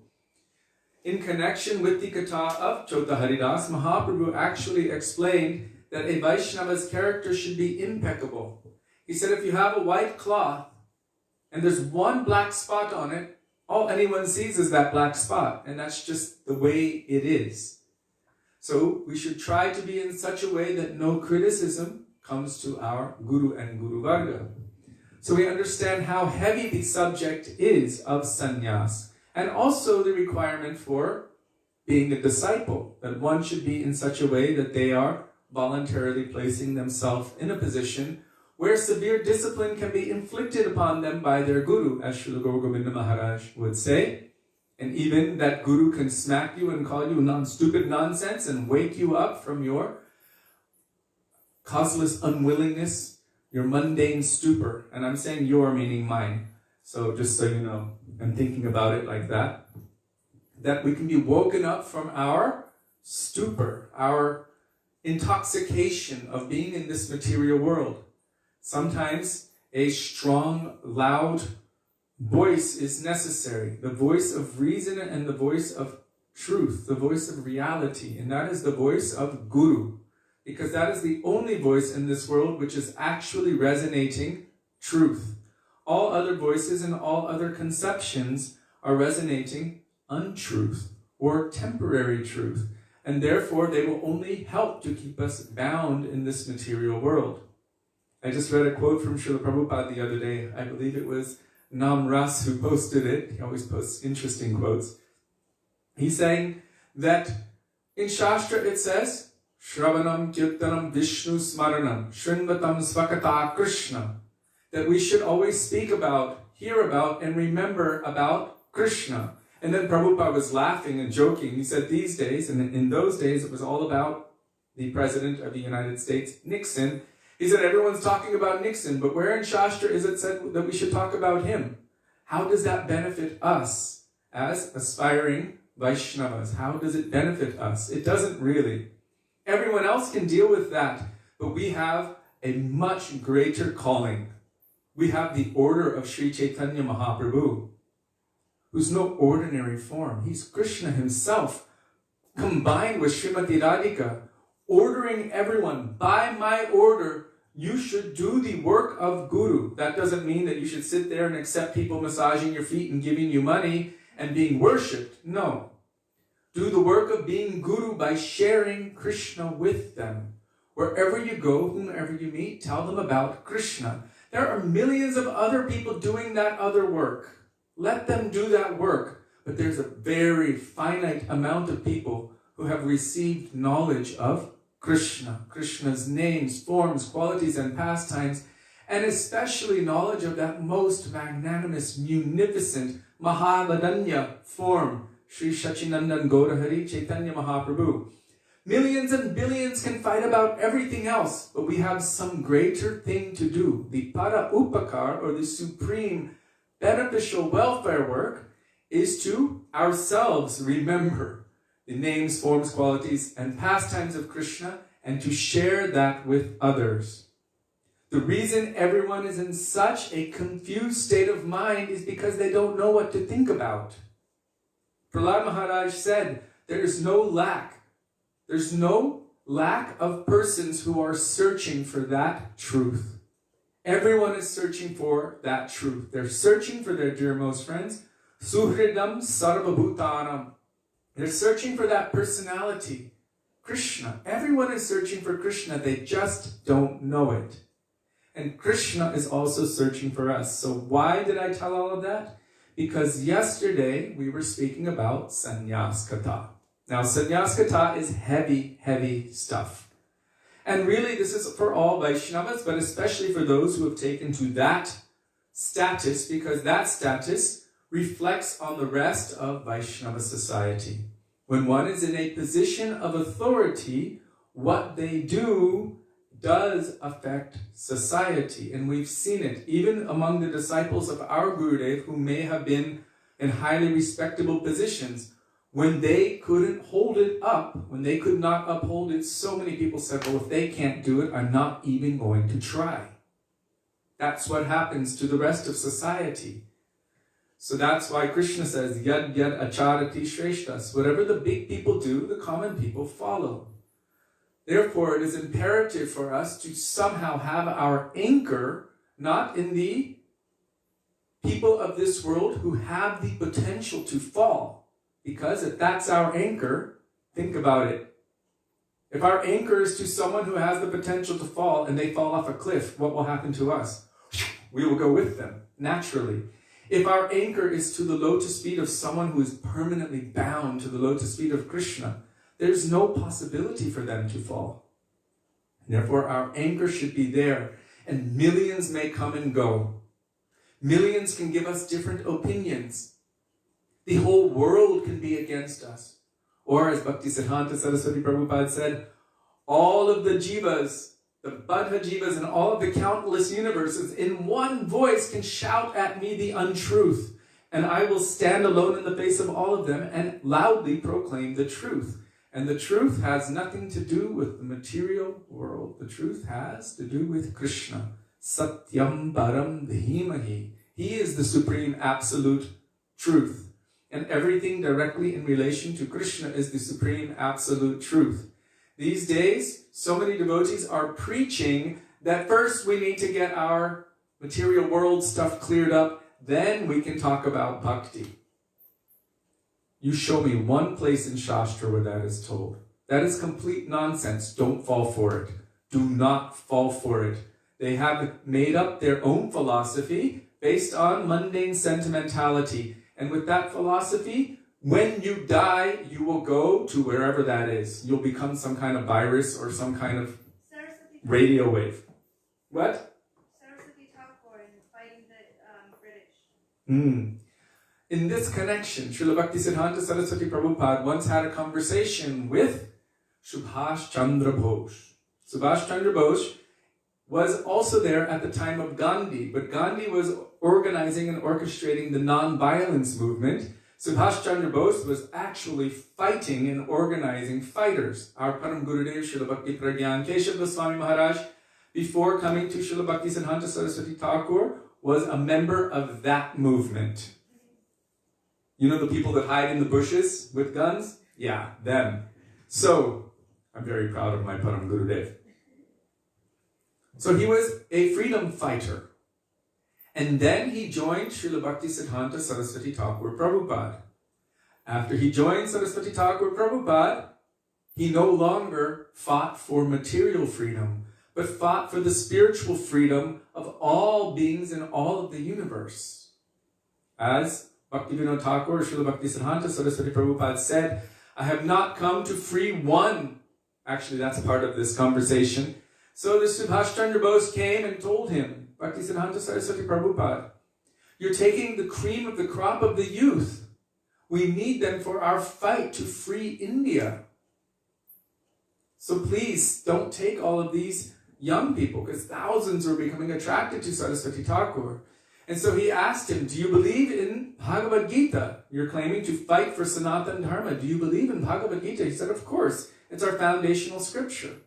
In connection with the Katha of Chota Haridas, Mahaprabhu actually explained that a Vaishnava's character should be impeccable. He said if you have a white cloth and there's one black spot on it, all anyone sees is that black spot, and that's just the way it is. So we should try to be in such a way that no criticism comes to our Guru and Guru Varga. So we understand how heavy the subject is of sannyas, and also the requirement for being a disciple, that one should be in such a way that they are voluntarily placing themselves in a position where severe discipline can be inflicted upon them by their Guru, as Srila Gaura Govinda Maharaj would say. And even that Guru can smack you and call you stupid nonsense and wake you up from your causeless unwillingness, your mundane stupor. And I'm saying your meaning mine. So just so you know, I'm thinking about it like that. That we can be woken up from our stupor, our intoxication of being in this material world. Sometimes a strong, loud voice is necessary. The voice of reason and the voice of truth, the voice of reality. And that is the voice of Guru. Because that is the only voice in this world which is actually resonating truth. All other voices and all other conceptions are resonating untruth or temporary truth. And therefore they will only help to keep us bound in this material world. I just read a quote from Srila Prabhupada the other day. I believe it was Nam Ras who posted it. He always posts interesting quotes. He's saying that in Shastra it says, Shravanam Kirtanam Vishnu Smaranam Shrinvatam Svakata Krishna, that we should always speak about, hear about, and remember about Krishna. And then Prabhupada was laughing and joking. He said these days, and in those days it was all about the President of the United States, Nixon. He said everyone's talking about Nixon, but where in Shastra is it said that we should talk about him? How does that benefit us as aspiring Vaishnavas? How does it benefit us? It doesn't really. Everyone else can deal with that, but we have a much greater calling. We have the order of Sri Chaitanya Mahaprabhu, who's no ordinary form. He's Krishna himself, combined with Srimati Radhika, ordering everyone, by my order, you should do the work of Guru. That doesn't mean that you should sit there and accept people massaging your feet and giving you money and being worshipped. No. Do the work of being Guru by sharing Krishna with them. Wherever you go, whomever you meet, tell them about Krishna. There are millions of other people doing that other work. Let them do that work. But there's a very finite amount of people who have received knowledge of Krishna, Krishna's names, forms, qualities, and pastimes, and especially knowledge of that most magnanimous, munificent, Mahavadanya form, Sri Sachinandan Gaurahari Chaitanya Mahaprabhu. Millions and billions can fight about everything else, but we have some greater thing to do. The para upakar, or the supreme beneficial welfare work, is to ourselves remember the names, forms, qualities, and pastimes of Krishna, and to share that with others. The reason everyone is in such a confused state of mind is because they don't know what to think about. Prahlad Maharaj said, there's no lack. There's no lack of persons who are searching for that truth. Everyone is searching for that truth. They're searching for their dearmost friends. Suhridam sarvabhutanam. They're searching for that personality, Krishna. Everyone is searching for Krishna. They just don't know it. And Krishna is also searching for us. So why did I tell all of that? Because yesterday we were speaking about sannyas katha. Now sannyas katha is heavy, heavy stuff. And really this is for all Vaishnavas, but especially for those who have taken to that status, because that status reflects on the rest of Vaishnava society. When one is in a position of authority, what they do does affect society. And we've seen it even among the disciples of our Gurudev who may have been in highly respectable positions. When they couldn't hold it up, when they could not uphold it, so many people said, well, if they can't do it, I'm not even going to try. That's what happens to the rest of society. So that's why Krishna says, yad yad acharati shreshtas. Whatever the big people do, the common people follow. Therefore, it is imperative for us to somehow have our anchor not in the people of this world who have the potential to fall. Because if that's our anchor, think about it. If our anchor is to someone who has the potential to fall and they fall off a cliff, what will happen to us? We will go with them, naturally. If our anchor is to the lotus feet of someone who is permanently bound to the lotus feet of Krishna, there's no possibility for them to fall. Therefore, our anchor should be there, and millions may come and go. Millions can give us different opinions. The whole world can be against us. Or as Bhaktisiddhanta Saraswati Prabhupada said, all of the jivas, the Buddha jivas and all of the countless universes in one voice can shout at me the untruth. And I will stand alone in the face of all of them and loudly proclaim the truth. And the truth has nothing to do with the material world. The truth has to do with Krishna. Satyam param dhimahi. He is the supreme absolute truth. And everything directly in relation to Krishna is the supreme absolute truth. These days, so many devotees are preaching that first we need to get our material world stuff cleared up, then we can talk about bhakti. You show me one place in Shastra where that is told. That is complete nonsense. Don't fall for it. Do not fall for it. They have made up their own philosophy based on mundane sentimentality. And with that philosophy, when you die, you will go to wherever that is. You'll become some kind of virus or some kind of radio wave. What? Saraswati Thakur in fighting the British. In this connection, Srila Bhaktisiddhanta Saraswati Prabhupada once had a conversation with Subhash Chandra Bose. Subhash Chandra Bose was also there at the time of Gandhi, but Gandhi was organizing and orchestrating the non-violence movement. Subhash Chandra Bose was actually fighting and organizing fighters. Our Param Gurudev, Srila Bhakti Pragyan Keshav Goswami Maharaj, before coming to Srila Bhaktisiddhanta Saraswati Thakur, was a member of that movement. You know the people that hide in the bushes with guns? Yeah, them. So, I'm very proud of my Param Gurudev. So he was a freedom fighter. And then he joined Srila Bhaktisiddhanta Saraswati Thakur Prabhupada. After he joined Saraswati Thakur Prabhupada, he no longer fought for material freedom, but fought for the spiritual freedom of all beings in all of the universe. As Bhaktivedanta Thakur, Srila Bhaktisiddhanta Saraswati Prabhupada said, I have not come to free one. Actually, that's part of this conversation. So the Subhash Chandra Bose came and told him, Bhaktisiddhanta Saraswati Prabhupada, you're taking the cream of the crop of the youth. We need them for our fight to free India. So please don't take all of these young people, because thousands are becoming attracted to Saraswati Thakur. And so he asked him, do you believe in Bhagavad Gita? You're claiming to fight for Sanatan Dharma. Do you believe in Bhagavad Gita? He said, of course. It's our foundational scripture.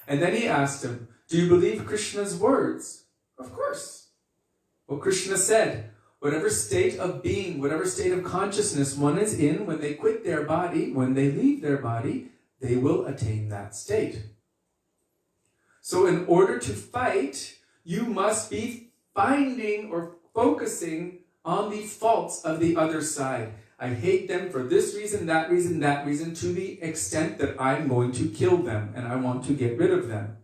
And then he asked him, do you believe Krishna's words? Of course. Well, Krishna said, whatever state of being, whatever state of consciousness one is in, when they quit their body, when they leave their body, they will attain that state. So in order to fight, you must be finding or focusing on the faults of the other side. I hate them for this reason, that reason, that reason, to the extent that I'm going to kill them and I want to get rid of them.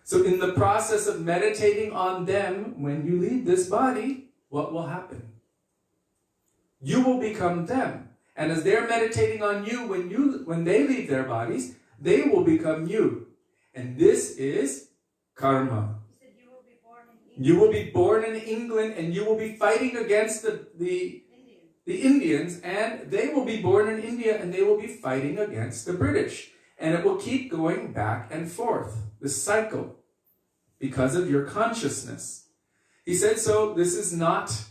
So in the process of meditating on them, when you leave this body, what will happen? You will become them. And as they're meditating on you, when they leave their bodies, they will become you. And this is karma. You will be born in England and you will be fighting against the Indians, and they will be born in India and they will be fighting against the British. And it will keep going back and forth, this cycle, because of your consciousness. He said, so this is not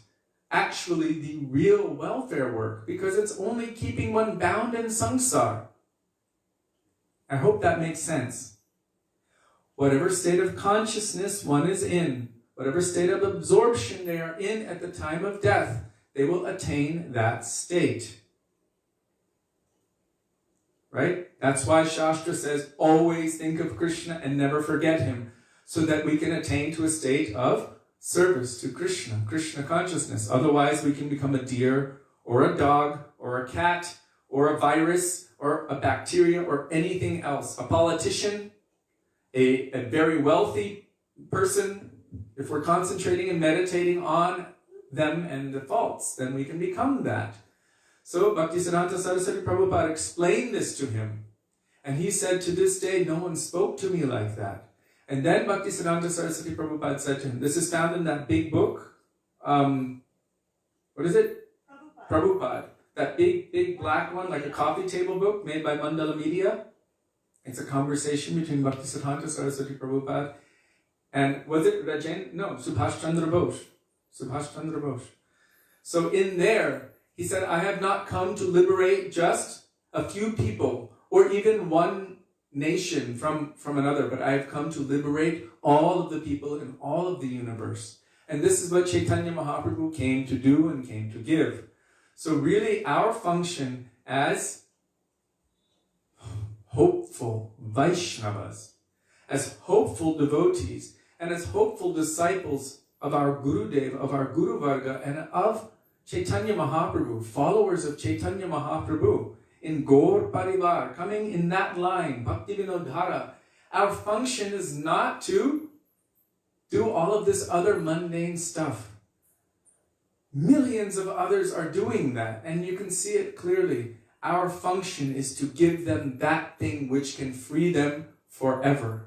actually the real welfare work, because it's only keeping one bound in samsara. I hope that makes sense. Whatever state of consciousness one is in, whatever state of absorption they are in at the time of death, they will attain that state. Right? That's why Shastra says, always think of Krishna and never forget him, so that we can attain to a state of service to Krishna, Krishna consciousness. Otherwise, we can become a deer, or a dog, or a cat, or a virus, or a bacteria, or anything else. A politician, a very wealthy person. If we're concentrating and meditating on them and the faults, then we can become that. So Bhaktisiddhanta Saraswati Prabhupada explained this to him. And he said, to this day, no one spoke to me like that. And then Bhaktisiddhanta Saraswati Prabhupada said to him, this is found in that big book. What is it? Prabhupada. That big black one, like a coffee table book made by Mandala Media. It's a conversation between Bhaktisiddhanta Saraswati Prabhupada and, was it Rajen? No, Subhash Chandra Bose. Subhash Chandra Bose. So in there, he said, I have not come to liberate just a few people or even one nation from another, but I have come to liberate all of the people in all of the universe. And this is what Chaitanya Mahaprabhu came to do and came to give. So really our function as hopeful Vaishnavas, as hopeful devotees, and as hopeful disciples of our Gurudeva, of our Guru Varga, and of Chaitanya Mahaprabhu, followers of Chaitanya Mahaprabhu, in Gaur Parivar, coming in that line, Bhakti Vinodhara. Our function is not to do all of this other mundane stuff. Millions of others are doing that, and you can see it clearly. Our function is to give them that thing which can free them forever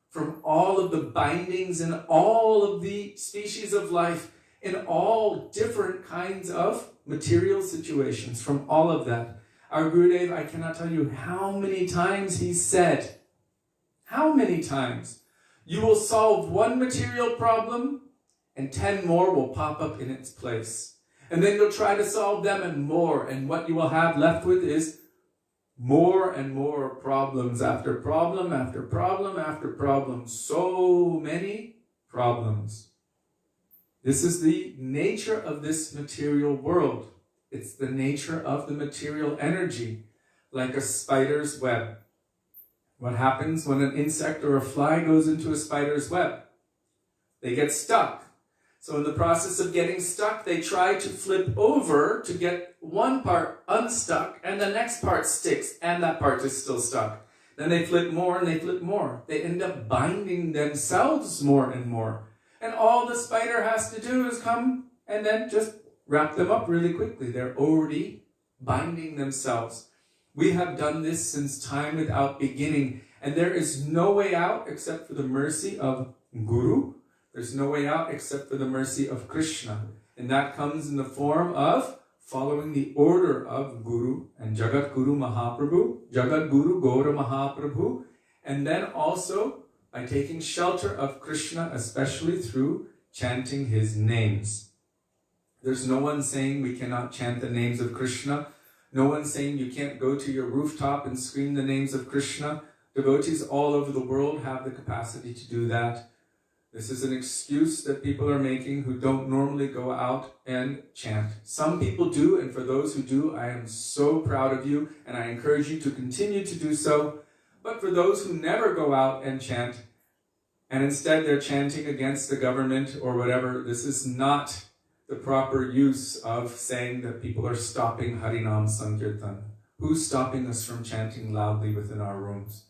from all of the bindings and all of the species of life in all different kinds of material situations, from all of that. Our Gurudev, I cannot tell you how many times he said, how many times, you will solve one material problem and 10 more will pop up in its place. And then you'll try to solve them and what you will have left with is more and more problems after problem after problem after problem. So many problems. This is the nature of this material world. It's the nature of the material energy, like a spider's web. What happens when an insect or a fly goes into a spider's web? They get stuck. So in the process of getting stuck, they try to flip over to get one part unstuck, and the next part sticks, and that part is still stuck. Then they flip more and they flip more. They end up binding themselves more and more. And all the spider has to do is come and then just wrap them up really quickly. They're already binding themselves. We have done this since time without beginning, and there is no way out except for the mercy of Guru. There's no way out except for the mercy of Krishna. And that comes in the form of following the order of Guru and Jagat Guru Mahaprabhu, Jagat Guru Gaura Mahaprabhu, and then also by taking shelter of Krishna, especially through chanting his names. There's no one saying we cannot chant the names of Krishna. No one saying you can't go to your rooftop and scream the names of Krishna. Devotees all over the world have the capacity to do that. This is an excuse that people are making who don't normally go out and chant. Some people do, and for those who do, I am so proud of you, and I encourage you to continue to do so. But for those who never go out and chant, and instead they're chanting against the government or whatever. This is not the proper use of saying that people are stopping Harinam Sankirtan. Who's stopping us from chanting loudly within our rooms?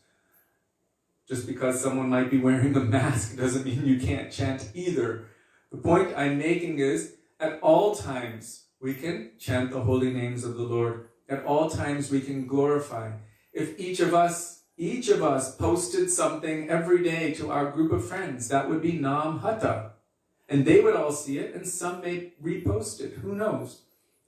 Just because someone might be wearing a mask doesn't mean you can't chant either. The point I'm making is, at all times we can chant the holy names of the Lord. At all times we can glorify. If each of us posted something every day to our group of friends, that would be Nam Hata. And they would all see it, and some may repost it. Who knows?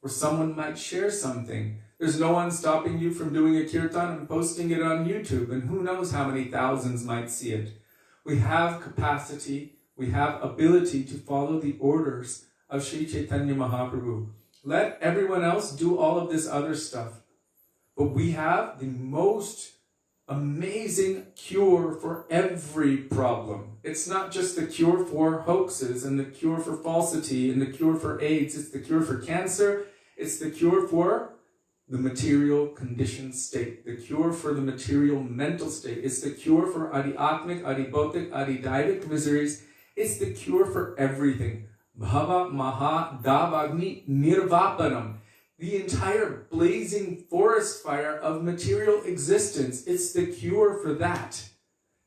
Or someone might share something. There's no one stopping you from doing a kirtan and posting it on YouTube, and who knows how many thousands might see it. We have capacity, we have ability to follow the orders of Sri Chaitanya Mahaprabhu. Let everyone else do all of this other stuff. But we have the most amazing cure for every problem. It's not just the cure for hoaxes and the cure for falsity and the cure for AIDS. It's the cure for cancer. It's the cure for the material conditioned state. The cure for the material mental state. It's the cure for adi-atmic, adi-bautic, adi-daivic miseries. It's the cure for everything. Bhava maha davagni nirvapanam. The entire blazing forest fire of material existence, it's the cure for that.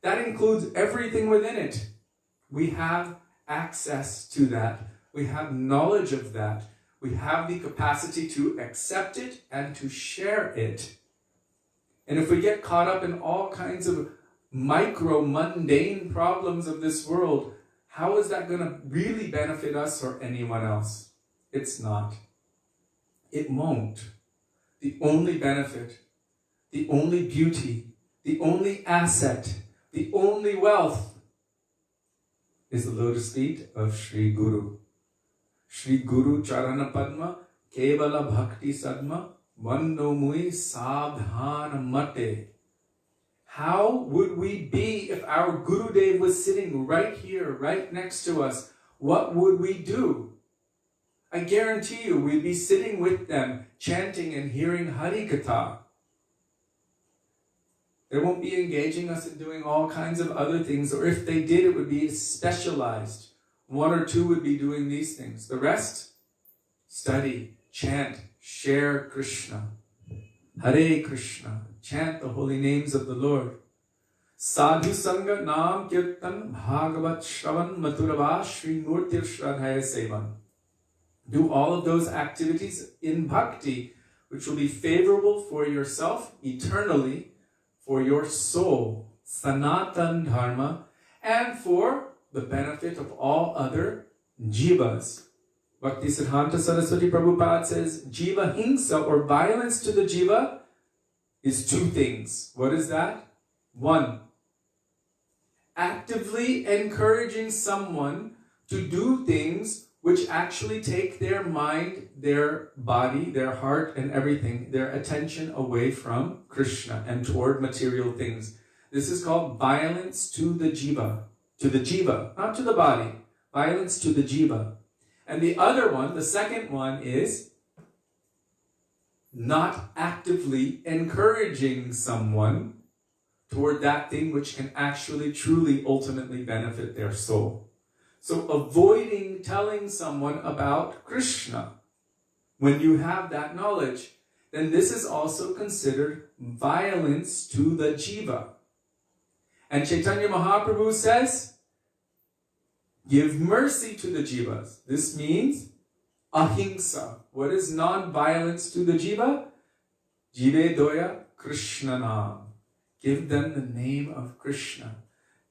That includes everything within it. We have access to that. We have knowledge of that. We have the capacity to accept it and to share it. And if we get caught up in all kinds of micro, mundane problems of this world, how is that going to really benefit us or anyone else? It's not. It won't. The only benefit, the only beauty, the only asset, the only wealth is the lotus feet of Sri Guru. Sri Guru Charana Padma Kevala Bhakti Sadma Vando Mui Sabdhan Mate. How would we be if our Gurudev was sitting right here, right next to us? What would we do? I guarantee you we'd be sitting with them, chanting and hearing Hari Katha. They won't be engaging us in doing all kinds of other things, or if they did, it would be specialized. One or two would be doing these things. The rest, study, chant, share Krishna. Hare Krishna. Chant the holy names of the Lord. Sadhu Sangha Nam Kirtan Bhagavat Shravan Maturava Shri Murtir Shradhaya Sevan. Do all of those activities in bhakti, which will be favorable for yourself eternally, for your soul, Sanatan Dharma, and for the benefit of all other jivas. Bhaktisiddhanta Saraswati Prabhupada says, jiva hingsa, or violence to the jiva, is two things. What is that? One, actively encouraging someone to do things which actually take their mind, their body, their heart, and everything, their attention away from Krishna and toward material things. This is called violence to the jiva. To the jiva, not to the body. Violence to the jiva. And the other one, the second one, is not actively encouraging someone toward that thing which can actually, truly, ultimately benefit their soul. So avoiding telling someone about Krishna when you have that knowledge, then this is also considered violence to the jiva. And Chaitanya Mahaprabhu says, give mercy to the jivas. This means ahimsa. What is non-violence to the jiva? Jive doya Krishna nam. Give them the name of Krishna.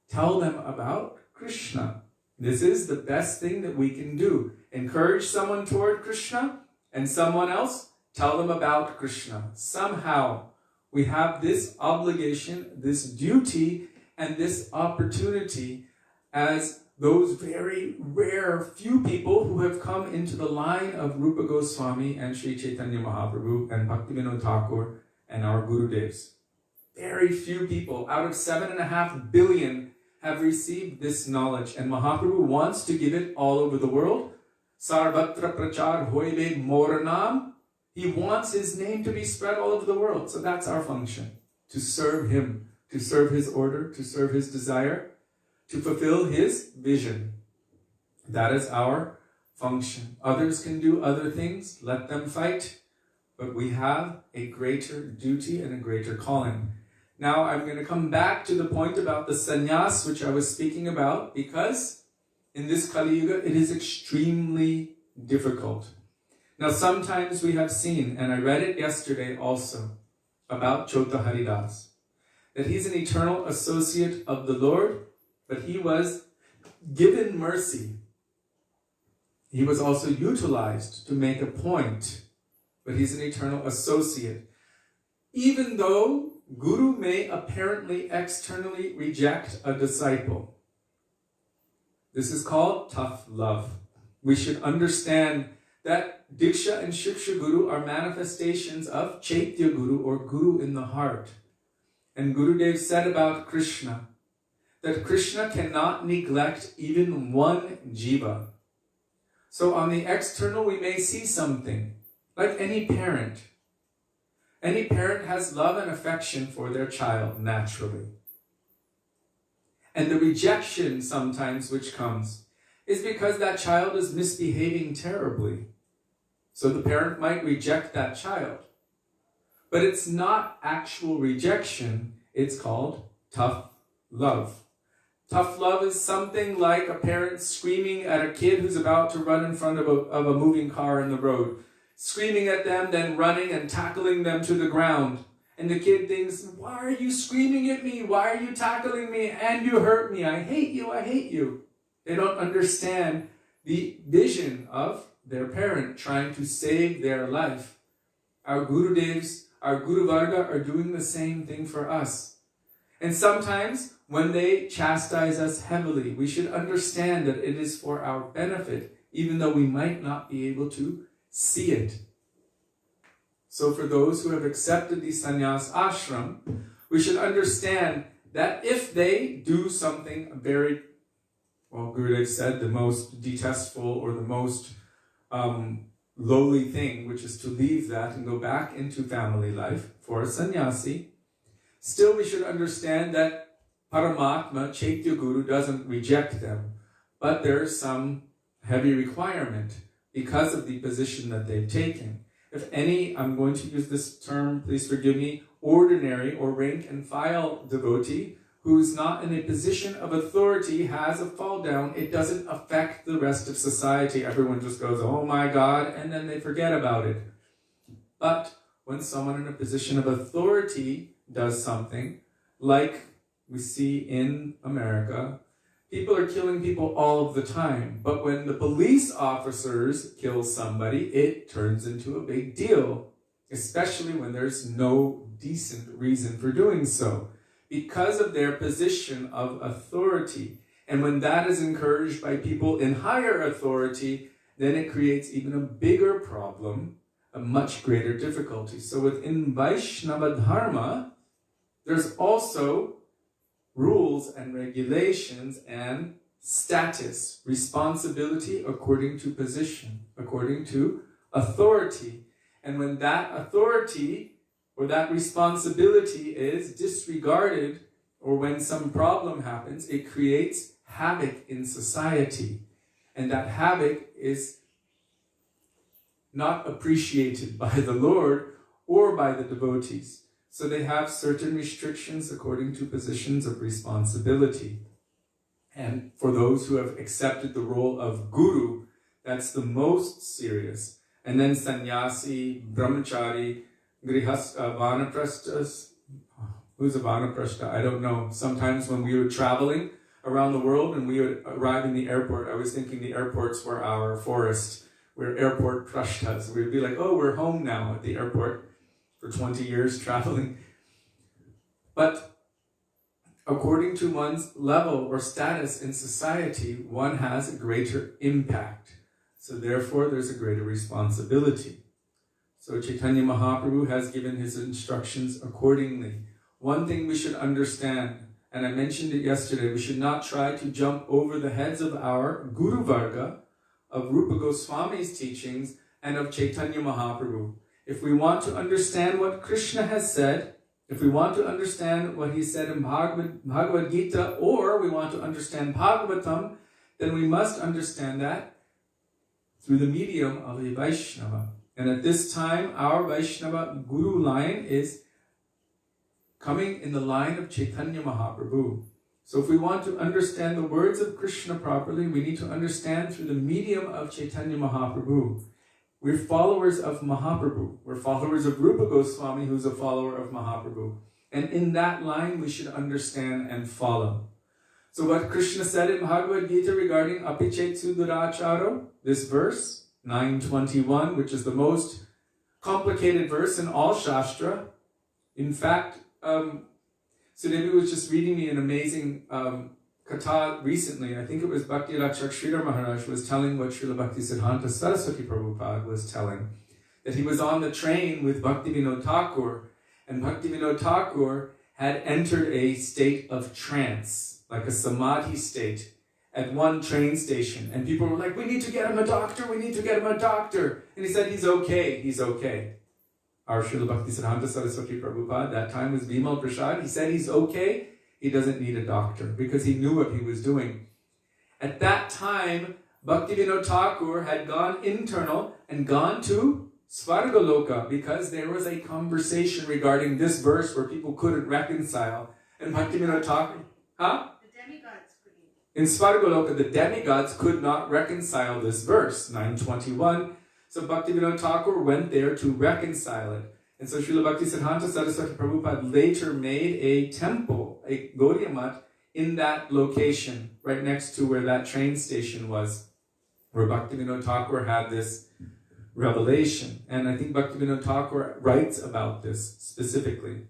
Tell them about Krishna. This is the best thing that we can do. Encourage someone toward Krishna, and someone else, tell them about Krishna. Somehow, we have this obligation, this duty, and this opportunity as those very rare few people who have come into the line of Rupa Goswami and Sri Chaitanya Mahaprabhu and Bhaktivedanta Thakur and our Gurudevs. Very few people out of 7.5 billion have received this knowledge, and Mahaprabhu wants to give it all over the world. Sarvatra prachar hoive moranam. He wants his name to be spread all over the world. So that's our function, to serve him, to serve his order, to serve his desire. to fulfill his vision. That is our function. Others can do other things, let them fight, but we have a greater duty and a greater calling. Now I'm going to come back to the point about the sannyas which I was speaking about, because in this Kali Yuga it is extremely difficult. Now sometimes we have seen, and I read it yesterday also, about Chota Haridas, that he's an eternal associate of the Lord, but he was given mercy. He was also utilized to make a point, but he's an eternal associate. Even though Guru may apparently externally reject a disciple. This is called tough love. We should understand that Diksha and Shiksha Guru are manifestations of Chaitya Guru, or Guru in the heart. And Gurudev said about Krishna, that Krishna cannot neglect even one jiva. So on the external we may see something, like any parent. Any parent has love and affection for their child, naturally. And the rejection sometimes which comes is because that child is misbehaving terribly. So the parent might reject that child. But it's not actual rejection, it's called tough love. Tough love is something like a parent screaming at a kid who's about to run in front of a moving car in the road. Screaming at them, then running and tackling them to the ground. And the kid thinks, why are you screaming at me? Why are you tackling me? And you hurt me. I hate you. I hate you. They don't understand the vision of their parent trying to save their life. Our Gurudevs, our Guru Varga are doing the same thing for us. And sometimes when they chastise us heavily, we should understand that it is for our benefit, even though we might not be able to see it. So for those who have accepted the sannyas ashram, we should understand that if they do something very, well, Gurudev said, the most detestful or the most lowly thing, which is to leave that and go back into family life for a sannyasi, still we should understand that Paramatma, Chaitya Guru, doesn't reject them, but there's some heavy requirement because of the position that they've taken. If any, I'm going to use this term, please forgive me, ordinary or rank and file devotee who's not in a position of authority has a fall down, it doesn't affect the rest of society. Everyone just goes, oh my God, and then they forget about it. But when someone in a position of authority does something, like we see in America, people are killing people all of the time. But when the police officers kill somebody, it turns into a big deal, especially when there's no decent reason for doing so, because of their position of authority. And when that is encouraged by people in higher authority, then it creates even a bigger problem, a much greater difficulty. So within Vaishnava Dharma, there's also rules and regulations and status, responsibility according to position, according to authority. And when that authority or that responsibility is disregarded, or when some problem happens, it creates havoc in society. And that havoc is not appreciated by the Lord or by the devotees. So they have certain restrictions according to positions of responsibility. And for those who have accepted the role of Guru, that's the most serious. And then sannyasi, brahmachari, grihastha, vanaprasthas. Who's a vanaprastha? I don't know. Sometimes when we were traveling around the world and we would arrive in the airport, I was thinking the airports were our forest. We're airport prashtas. We'd be like, oh, we're home now at the airport for 20 years traveling. But according to one's level or status in society, one has a greater impact. So therefore, there's a greater responsibility. So Chaitanya Mahaprabhu has given his instructions accordingly. One thing we should understand, and I mentioned it yesterday, we should not try to jump over the heads of our Guru Varga, of Rupa Goswami's teachings, and of Chaitanya Mahaprabhu. If we want to understand what Krishna has said, If we want to understand what he said in Bhagavad Gita, or we want to understand Bhagavatam, then we must understand that through the medium of a Vaishnava. And at this time, our Vaishnava Guru line is coming in the line of Chaitanya Mahaprabhu. So if we want to understand the words of Krishna properly, we need to understand through the medium of Chaitanya Mahaprabhu. We're followers of Mahaprabhu. We're followers of Rupa Goswami, who's a follower of Mahaprabhu. And in that line, we should understand and follow. So what Krishna said in Bhagavad Gita regarding apichetsu duracharo, this verse, 9:21, which is the most complicated verse in all Shastra. In fact, Sudevi was just reading me an amazing katha recently. I think it was Bhakti Rakshak Srila Maharaja was telling what Srila Bhaktisiddhanta Saraswati Prabhupada was telling. That he was on the train with Bhaktivinoda Thakur, and Bhaktivinoda Thakur had entered a state of trance, like a samadhi state, at one train station. And people were like, we need to get him a doctor, we need to get him a doctor. And he said, he's okay, he's okay. Our Srila Bhaktisiddhanta Saraswati Prabhupada, that time was Bimal Prasad, he said he's okay, he doesn't need a doctor, because he knew what he was doing. At that time, Bhaktivinoda Thakur had gone internal and gone to Svargaloka, because there was a conversation regarding this verse where people couldn't reconcile. And Bhaktivinoda Thakur, The demigods couldn't. in Svargaloka, the demigods could not reconcile this verse, 9:21. So Bhaktivinoda Thakur went there to reconcile it. And so Srila Bhaktisiddhanta Saraswati Prabhupada later made a temple, a Gaudiya Math, in that location, right next to where that train station was, where Bhaktivinoda Thakur had this revelation. And I think Bhaktivinoda Thakur writes about this specifically.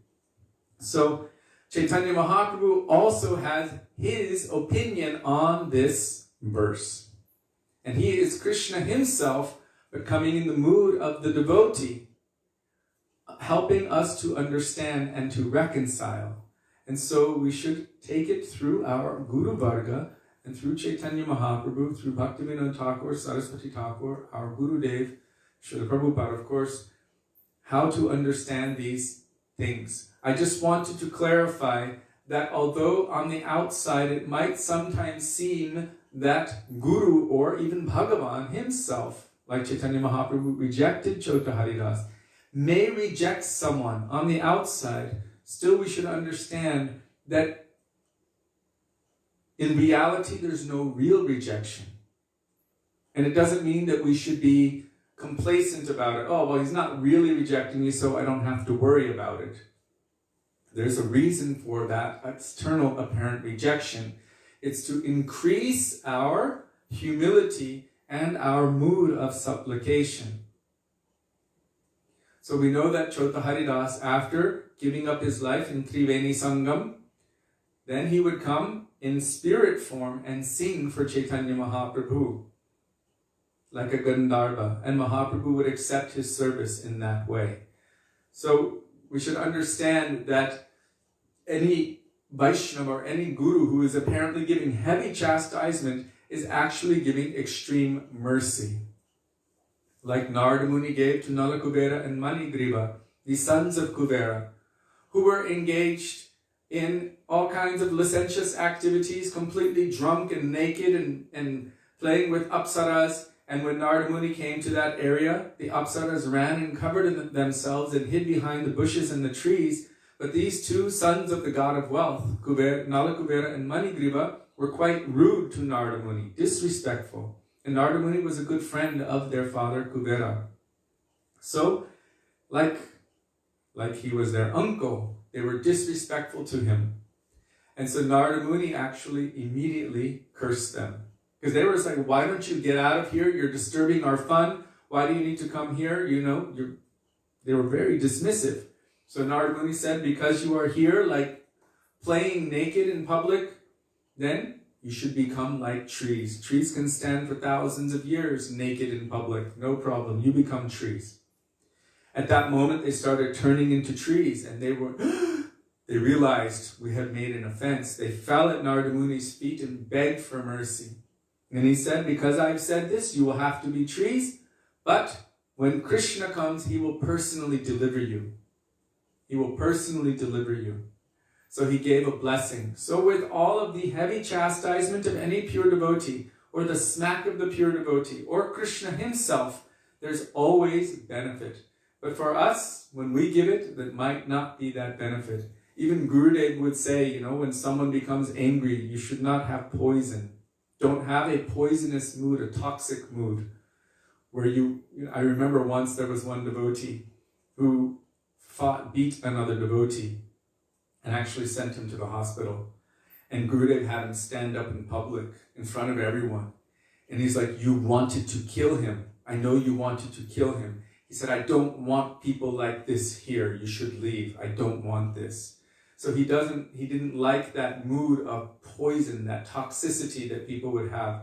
So Chaitanya Mahaprabhu also has his opinion on this verse. And he is Krishna himself, becoming in the mood of the devotee, helping us to understand and to reconcile. And so we should take it through our Guru Varga and through Chaitanya Mahaprabhu, through Bhaktivinoda Thakur, Saraswati Thakur, our Gurudev, Srila Prabhupada, of course, how to understand these things. I just wanted to clarify that although on the outside it might sometimes seem that Guru or even Bhagavan himself, like Chaitanya Mahaprabhu rejected Chota Haridas, may reject someone on the outside, still we should understand that in reality there's no real rejection. And it doesn't mean that we should be complacent about it. Oh, well, he's not really rejecting me, so I don't have to worry about it. There's a reason for that external apparent rejection. It's to increase our humility and our mood of supplication. So we know that Chota Haridas, after giving up his life in Triveni Sangam, then he would come in spirit form and sing for Chaitanya Mahaprabhu, like a Gandharva, and Mahaprabhu would accept his service in that way. So we should understand that any Vaishnava or any Guru who is apparently giving heavy chastisement is actually giving extreme mercy. Like Narada Muni gave to Nala Kubera and Manigriva, the sons of Kuvera, who were engaged in all kinds of licentious activities, completely drunk and naked and playing with apsaras. And when Narada Muni came to that area, the apsaras ran and covered themselves and hid behind the bushes and the trees. But these two sons of the god of wealth, Nala Kubera and Manigriva, were quite rude to Narada Muni, disrespectful. And Narada Muni was a good friend of their father Kubera. So, like he was their uncle, they were disrespectful to him. And so Narada Muni actually immediately cursed them. Because they were like, why don't you get out of here? You're disturbing our fun. Why do you need to come here? They were very dismissive. So Narada Muni said, because you are here, like playing naked in public, then you should become like trees. Trees can stand for thousands of years naked in public. No problem. You become trees. At that moment, they started turning into trees, and they realized we had made an offense. They fell at Narada Muni's feet and begged for mercy. And he said, because I've said this, you will have to be trees, but when Krishna comes, he will personally deliver you. He will personally deliver you. So he gave a blessing. So with all of the heavy chastisement of any pure devotee, or the smack of the pure devotee, or Krishna himself, there's always benefit. But for us, when we give it, that might not be that benefit. Even Gurudev would say, when someone becomes angry, you should not have poison. Don't have a poisonous mood, a toxic mood. Where I remember once there was one devotee who beat another devotee and actually sent him to the hospital. And Gurudev had him stand up in public, in front of everyone. And he's like, you wanted to kill him. I know you wanted to kill him. He said, I don't want people like this here. You should leave. I don't want this. So he didn't like that mood of poison, that toxicity that people would have.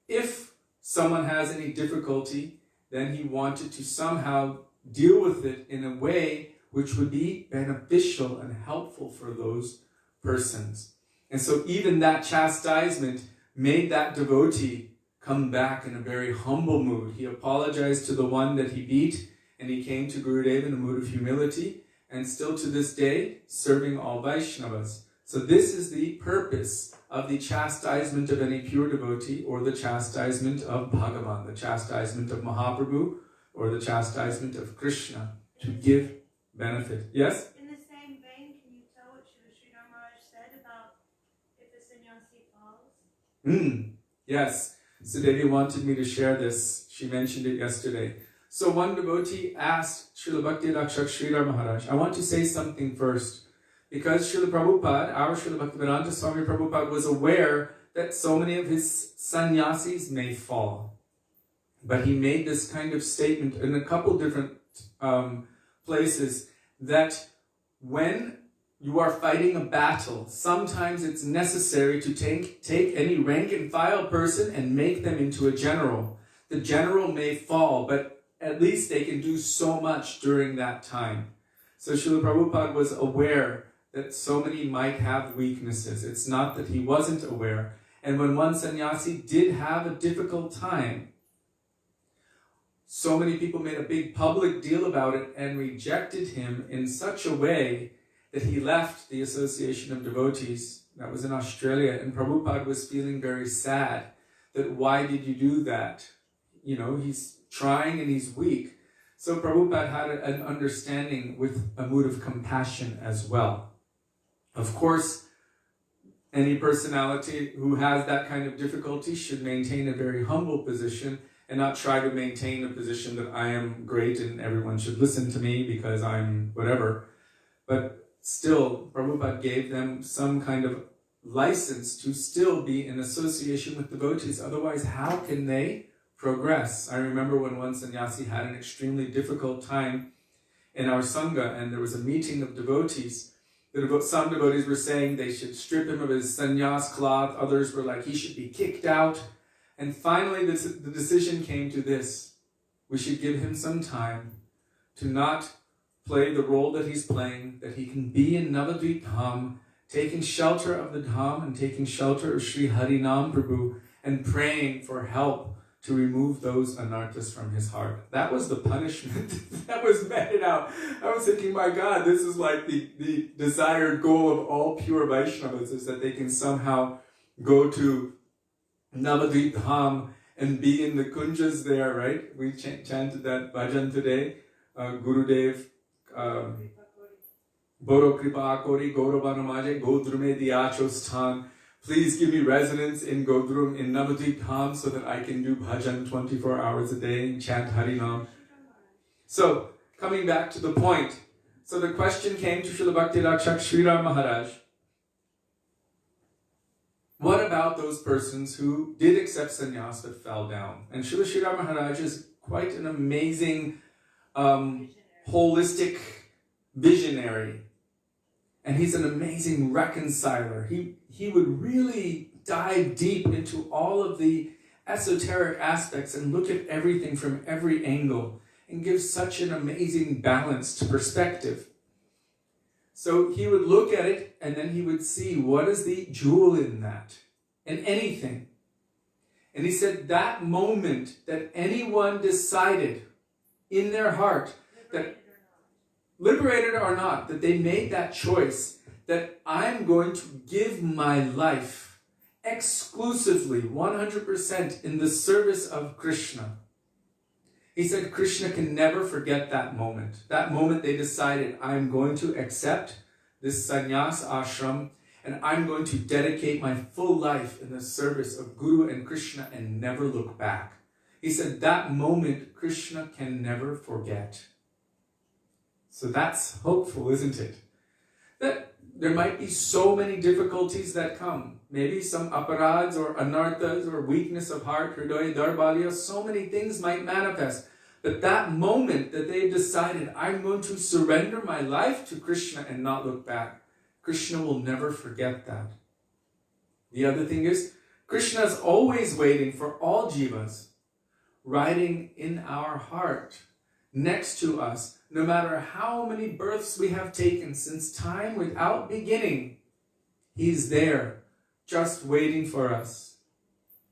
If someone has any difficulty, then he wanted to somehow deal with it in a way which would be beneficial and helpful for those persons. And so even that chastisement made that devotee come back in a very humble mood. He apologized to the one that he beat, and he came to Gurudeva in a mood of humility, and still to this day, serving all Vaishnavas. So this is the purpose of the chastisement of any pure devotee, or the chastisement of Bhagavan, the chastisement of Mahaprabhu, or the chastisement of Krishna, to give benefit. Yes? In the same vein, can you tell what Srila Maharaj said about if a sannyasi falls? Yes. Sudevi wanted me to share this. She mentioned it yesterday. So one devotee asked Srila Bhakti Rakshak Sridhar Maharaj, I want to say something first. Because Srila Prabhupada, our Srila Bhaktivedanta Swami Prabhupada, was aware that so many of his sannyasis may fall. But he made this kind of statement in a couple different places, that when you are fighting a battle, sometimes it's necessary to take any rank and file person and make them into a general. The general may fall, but at least they can do so much during that time. So Srila Prabhupada was aware that so many might have weaknesses. It's not that he wasn't aware. And when one sannyasi did have a difficult time, so many people made a big public deal about it and rejected him in such a way that he left the Association of Devotees. That was in Australia, and Prabhupada was feeling very sad that why did you do that? He's trying and he's weak. So Prabhupada had an understanding with a mood of compassion as well. Of course, any personality who has that kind of difficulty should maintain a very humble position and not try to maintain a position that I am great and everyone should listen to me because I'm whatever. But still, Prabhupada gave them some kind of license to still be in association with devotees. Otherwise, how can they progress? I remember when one sannyasi had an extremely difficult time in our Sangha, and there was a meeting of devotees. Some devotees were saying they should strip him of his sannyas cloth. Others were like, he should be kicked out. And finally, the decision came to this. We should give him some time to not play the role that he's playing, that he can be in Navadvip Dham, taking shelter of the Dham and taking shelter of Sri Harinam Prabhu, and praying for help to remove those anarthas from his heart. That was the punishment that was meted out. I was thinking, my God, this is like the desired goal of all pure Vaishnavas, is that they can somehow go to Navadvip Dham and be in the kunjas there, right? We chanted that bhajan today. Gurudev, Boro Kripa Kori Gauravanamaje Godrume Diachosthan. Please give me residence in Godrum, in Navadvip Dham, so that I can do bhajan 24 hours a day and chant Harinam. So, coming back to the point. So the question came to Srila Bhakti Rakshak Sridhar Maharaj. What about those persons who did accept sannyas but fell down? And Srila Sridhar Maharaj is quite an amazing, holistic visionary. And he's an amazing reconciler. He would really dive deep into all of the esoteric aspects and look at everything from every angle and give such an amazing balanced perspective. So he would look at it and then he would see what is the jewel in that, in anything. And he said that moment that anyone decided in their heart that liberated or not, that they made that choice that I'm going to give my life exclusively, 100% in the service of Krishna. He said Krishna can never forget that moment. That moment they decided, I'm going to accept this sannyas ashram and I'm going to dedicate my full life in the service of Guru and Krishna and never look back. He said that moment Krishna can never forget. So that's hopeful, isn't it? That there might be so many difficulties that come. Maybe some aparads or anarthas or weakness of heart, hridaya, darbalya, so many things might manifest. But that moment that they've decided, I'm going to surrender my life to Krishna and not look back, Krishna will never forget that. The other thing is, Krishna is always waiting for all jivas, riding in our heart, next to us, no matter how many births we have taken since time without beginning. He's there, just waiting for us.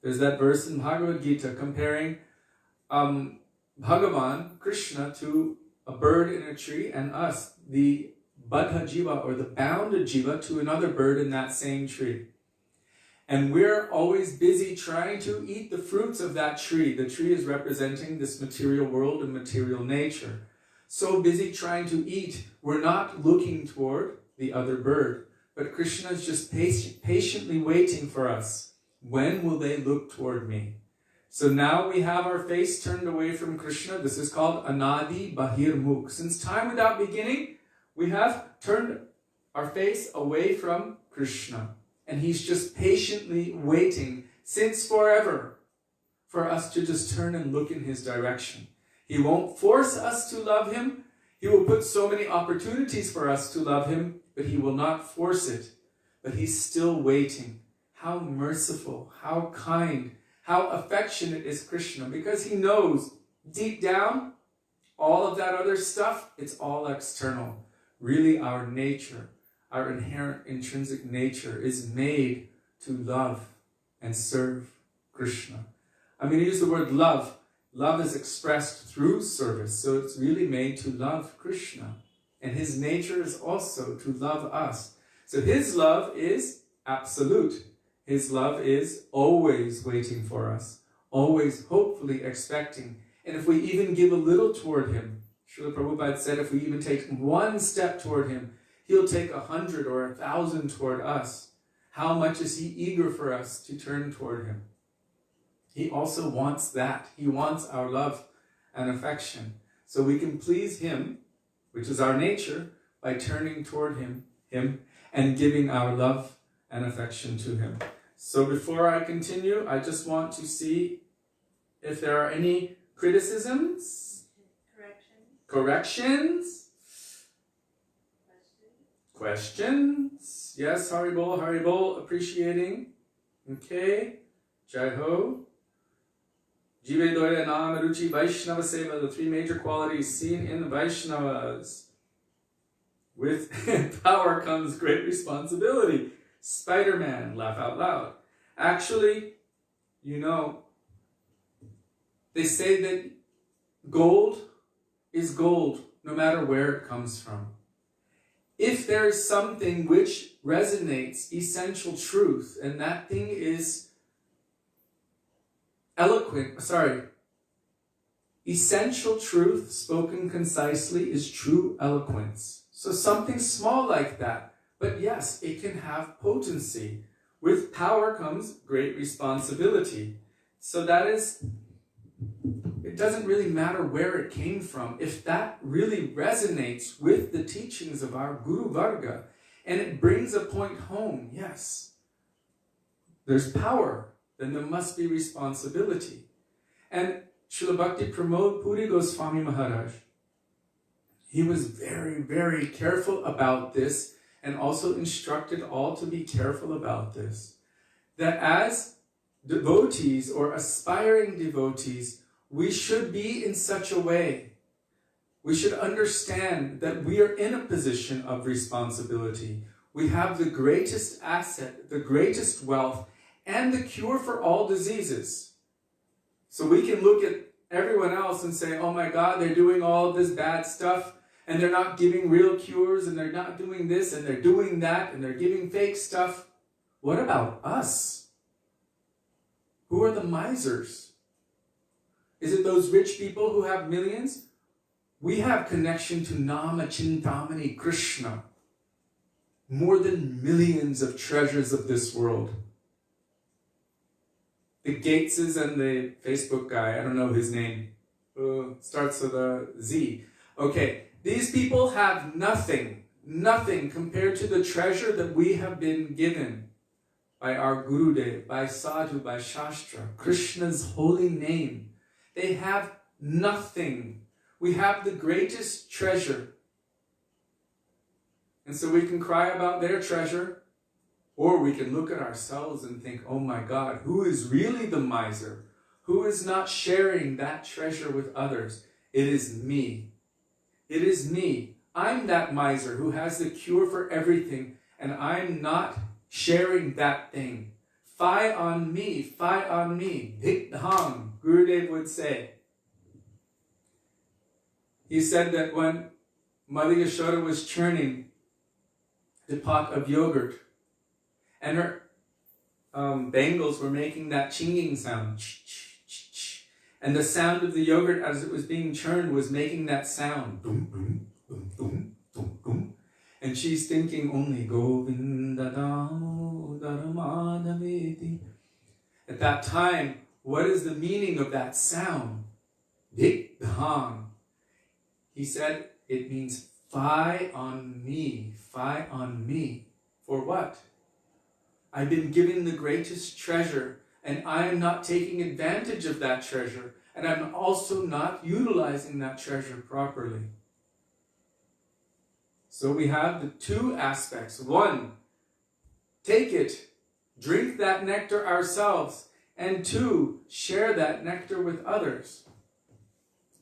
There's that verse in Bhagavad Gita comparing Bhagavan, Krishna, to a bird in a tree, and us, the Baddha Jiva, or the bounded Jiva, to another bird in that same tree. And we're always busy trying to eat the fruits of that tree. The tree is representing this material world and material nature. So busy trying to eat, we're not looking toward the other bird. But Krishna is just patiently waiting for us. When will they look toward me? So now we have our face turned away from Krishna. This is called Anadi Bahirmukh. Since time without beginning, we have turned our face away from Krishna. And he's just patiently waiting since forever for us to just turn and look in his direction. He won't force us to love him. He will put so many opportunities for us to love him, but he will not force it. But he's still waiting. How merciful, how kind, how affectionate is Krishna, because he knows deep down all of that other stuff, it's all external. Really, our nature, our inherent intrinsic nature is made to love and serve Krishna. I'm going to use the word love. Love is expressed through service, so it's really made to love Krishna. And his nature is also to love us. So his love is absolute. His love is always waiting for us, always hopefully expecting. And if we even give a little toward him, Srila Prabhupada said, if we even take one step toward him, he'll take 100 or 1,000 toward us. How much is he eager for us to turn toward him? He also wants that. He wants our love and affection. So we can please him, which is our nature, by turning toward him and giving our love and affection to him. So before I continue, I just want to see if there are any criticisms, corrections, questions. Yes, Haribol, appreciating. Okay, Jai Ho. Jive Doya Nam Ruchi Vaisnava Seva, the three major qualities seen in the Vaishnavas. With power comes great responsibility. Spider-Man, laugh out loud. Actually, they say that gold is gold, no matter where it comes from. If there is something which resonates essential truth, and that thing is essential truth spoken concisely is true eloquence. So something small like that, but yes, it can have potency. With power comes great responsibility. So that is, it doesn't really matter where it came from. If that really resonates with the teachings of our Guru Varga, and it brings a point home, yes, there's power, then there must be responsibility. And Srila Bhakti Pramod Puri Goswami Maharaj, he was very, very careful about this, and also instructed all to be careful about this. That as devotees or aspiring devotees, we should be in such a way. We should understand that we are in a position of responsibility. We have the greatest asset, the greatest wealth, and the cure for all diseases. So we can look at everyone else and say, oh my God, they're doing all of this bad stuff, and they're not giving real cures, and they're not doing this, and they're doing that, and they're giving fake stuff. What about us? Who are the misers? Is it those rich people who have millions? We have connection to Nama Chintamani Krishna. More than millions of treasures of this world. The Gateses and the Facebook guy, I don't know his name, starts with a Z. Okay, these people have nothing compared to the treasure that we have been given by our Gurudev, by Sadhu, by Shastra, Krishna's holy name. They have nothing. We have the greatest treasure. And so we can cry about their treasure, or we can look at ourselves and think, oh my God, who is really the miser? Who is not sharing that treasure with others? It is me. It is me. I'm that miser who has the cure for everything, and I'm not sharing that thing. Fie on me, fie on me. Dham, Gurudev would say. He said that when Mother Yashoda was churning the pot of yogurt, and her bangles were making that chinging sound. And the sound of the yogurt as it was being churned was making that sound. And she's thinking only Govinda Damodara Madhaveti. At that time, what is the meaning of that sound? Dham. He said it means fie on me, fie on me. For what? I've been given the greatest treasure, and I am not taking advantage of that treasure, and I'm also not utilizing that treasure properly. So we have the two aspects. One, take it, drink that nectar ourselves, and two, share that nectar with others.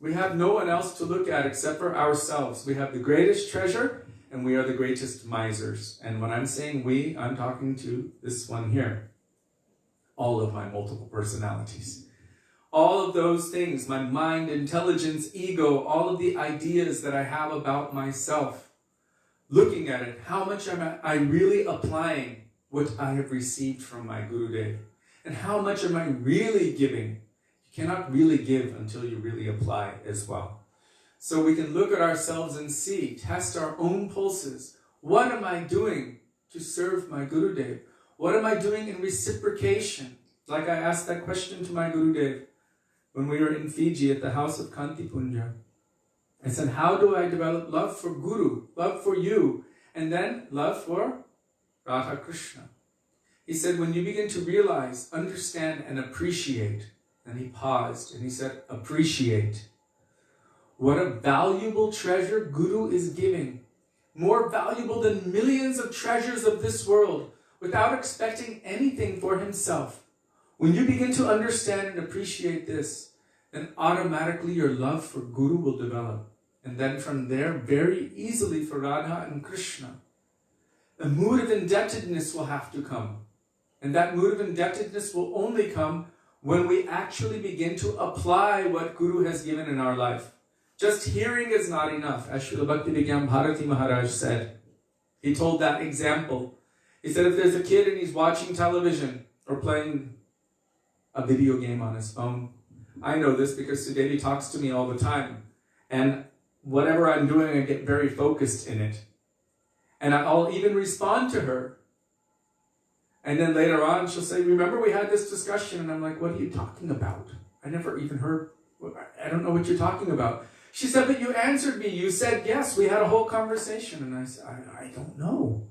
We have no one else to look at except for ourselves. We have the greatest treasure, and we are the greatest misers. And when I'm saying we, I'm talking to this one here. All of my multiple personalities. All of those things, my mind, intelligence, ego, all of the ideas that I have about myself. Looking at it, how much am I really applying what I have received from my Gurudev? And how much am I really giving? You cannot really give until you really apply as well. So we can look at ourselves and see, test our own pulses. What am I doing to serve my Gurudev? What am I doing in reciprocation? Like I asked that question to my Gurudev when we were in Fiji at the house of Kanti Punja. I said, how do I develop love for Guru, love for you, and then love for Radha Krishna? He said, when you begin to realize, understand, and appreciate, and he paused and he said, appreciate. What a valuable treasure Guru is giving. More valuable than millions of treasures of this world, without expecting anything for himself. When you begin to understand and appreciate this, then automatically your love for Guru will develop. And then from there, very easily for Radha and Krishna. A mood of indebtedness will have to come. And that mood of indebtedness will only come when we actually begin to apply what Guru has given in our life. Just hearing is not enough, as Srila Bhaktivedanta Maharaja said. He told that example. He said if there's a kid and he's watching television or playing a video game on his phone, I know this because Sudevi talks to me all the time. And whatever I'm doing, I get very focused in it. And I'll even respond to her. And then later on, she'll say, remember we had this discussion? And I'm like, what are you talking about? I never even heard, I don't know what you're talking about. She said, but you answered me. You said yes. We had a whole conversation. And I said, I don't know.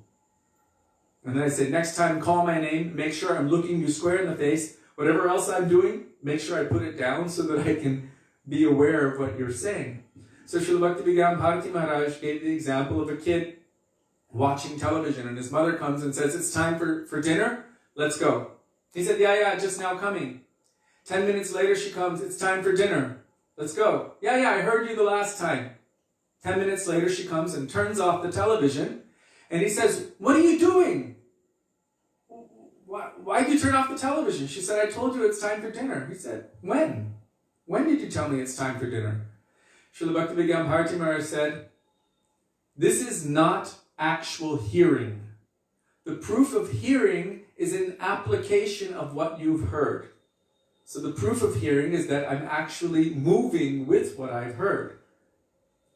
And then I said, next time, call my name. Make sure I'm looking you square in the face. Whatever else I'm doing, make sure I put it down so that I can be aware of what you're saying. So Srila Bhaktivedanta Maharaj gave the example of a kid watching television. And his mother comes and says, it's time for dinner. Let's go. He said, yeah, just now coming. 10 minutes later, she comes. It's time for dinner. Let's go. Yeah, I heard you the last time. 10 minutes later, she comes and turns off the television. And he says, what are you doing? Why did you turn off the television? She said, I told you it's time for dinner. He said, when? When did you tell me it's time for dinner? Srila Bhaktivedanta Maharaj said, this is not actual hearing. The proof of hearing is an application of what you've heard. So the proof of hearing is that I'm actually moving with what I've heard.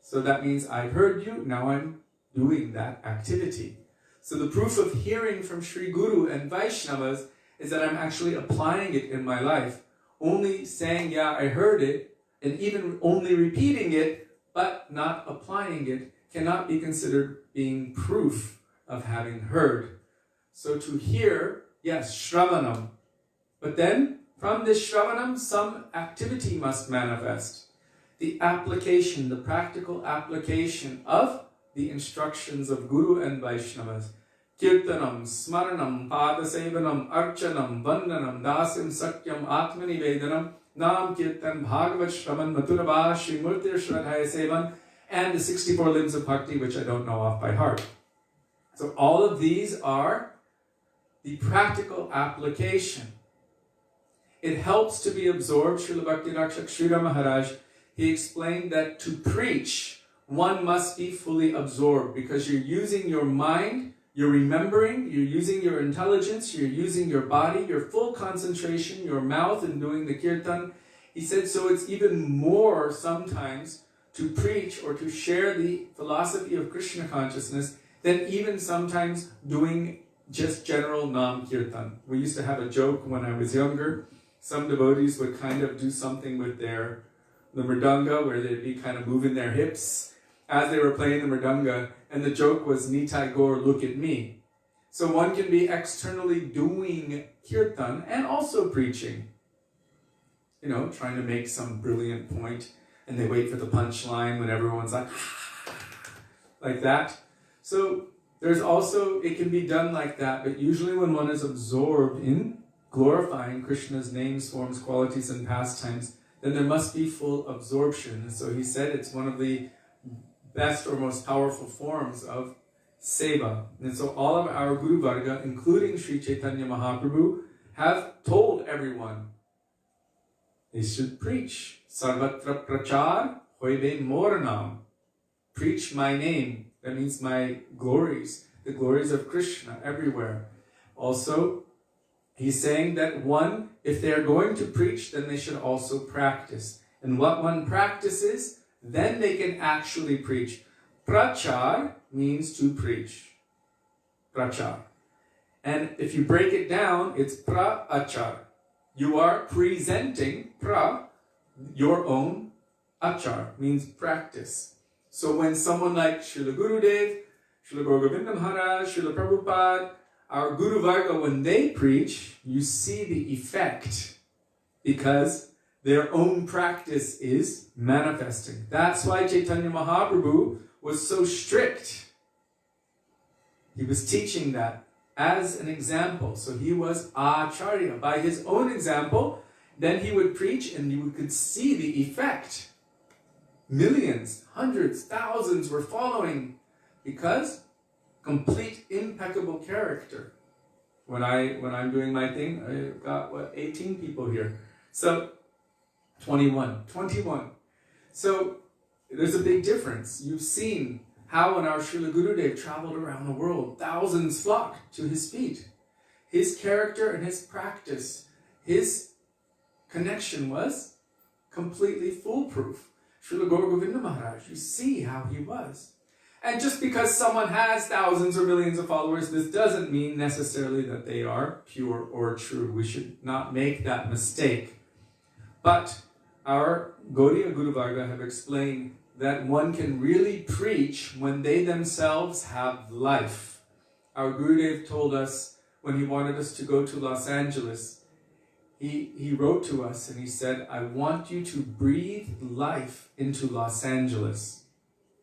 So that means I've heard you, now I'm doing that activity. So the proof of hearing from Sri Guru and Vaishnavas is that I'm actually applying it in my life. Only saying, yeah, I heard it, and even only repeating it, but not applying it, cannot be considered being proof of having heard. So to hear, yes, shravanam. But then, from this shravanam, some activity must manifest. The application, the practical application of the instructions of Guru and Vaishnavas. Kirtanam, smaranam, padasevanam, archanam, vandanam, dasim, sakyam, atmanivedanam, nam, kirtan, bhagavat, shravan, maturabha, shrimurtir, shradhaya sevan, and the 64 limbs of bhakti, which I don't know off by heart. So all of these are the practical application. It helps to be absorbed. Srila Bhakti Rakshak Srila Maharaj, he explained that to preach, one must be fully absorbed because you're using your mind, you're remembering, you're using your intelligence, you're using your body, your full concentration, your mouth in doing the kirtan. He said, so it's even more sometimes to preach or to share the philosophy of Krishna consciousness than even sometimes doing just general Nam Kirtan. We used to have a joke when I was younger. Some devotees would kind of do something with the mridanga, where they'd be kind of moving their hips as they were playing the mridanga, and the joke was, Nitai Gaur, look at me. So one can be externally doing kirtan and also preaching. You know, trying to make some brilliant point, and they wait for the punchline when everyone's like that. So there's also, it can be done like that, but usually when one is absorbed in glorifying Krishna's names, forms, qualities, and pastimes, then there must be full absorption. And so he said it's one of the best or most powerful forms of seva. And so all of our Guru Varga, including Sri Chaitanya Mahaprabhu, have told everyone they should preach. Sarvatra prachar hoive moranam. Preach my name. That means my glories, the glories of Krishna everywhere. Also, he's saying that one, if they are going to preach, then they should also practice. And what one practices, then they can actually preach. Prachar means to preach. Prachar. And if you break it down, it's pra-achar. You are presenting your own achar, means practice. So when someone like Srila Gurudev, Srila Govinda Maharaj, Srila Prabhupada, our Guru Varga, when they preach, you see the effect because their own practice is manifesting. That's why Chaitanya Mahaprabhu was so strict. He was teaching that as an example. So he was acharya. By his own example, then he would preach and you could see the effect. Millions, hundreds, thousands were following because complete impeccable character. When I'm doing my thing, I've got 18 people here. So 21. So there's a big difference. You've seen how when our Srila Gurudev traveled around the world, thousands flocked to his feet. His character and his practice, his connection was completely foolproof. Srila Govinda Maharaj, you see how he was. And just because someone has thousands or millions of followers, this doesn't mean necessarily that they are pure or true. We should not make that mistake. But our Gaudiya Guru Varga have explained that one can really preach when they themselves have life. Our Gurudev told us when he wanted us to go to Los Angeles, he wrote to us and he said, I want you to breathe life into Los Angeles.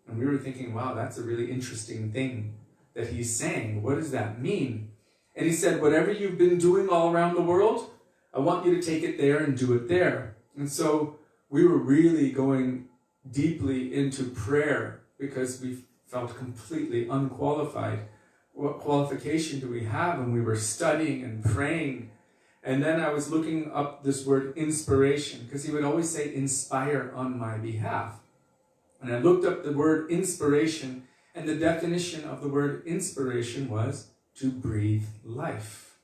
And we were thinking, wow, that's a really interesting thing that he's saying. What does that mean? And he said, whatever you've been doing all around the world, I want you to take it there and do it there. And so we were really going deeply into prayer because we felt completely unqualified. What qualification do we have? And we were studying and praying. And then I was looking up this word inspiration because he would always say inspire on my behalf. And I looked up the word inspiration And the definition of the word inspiration was to breathe life.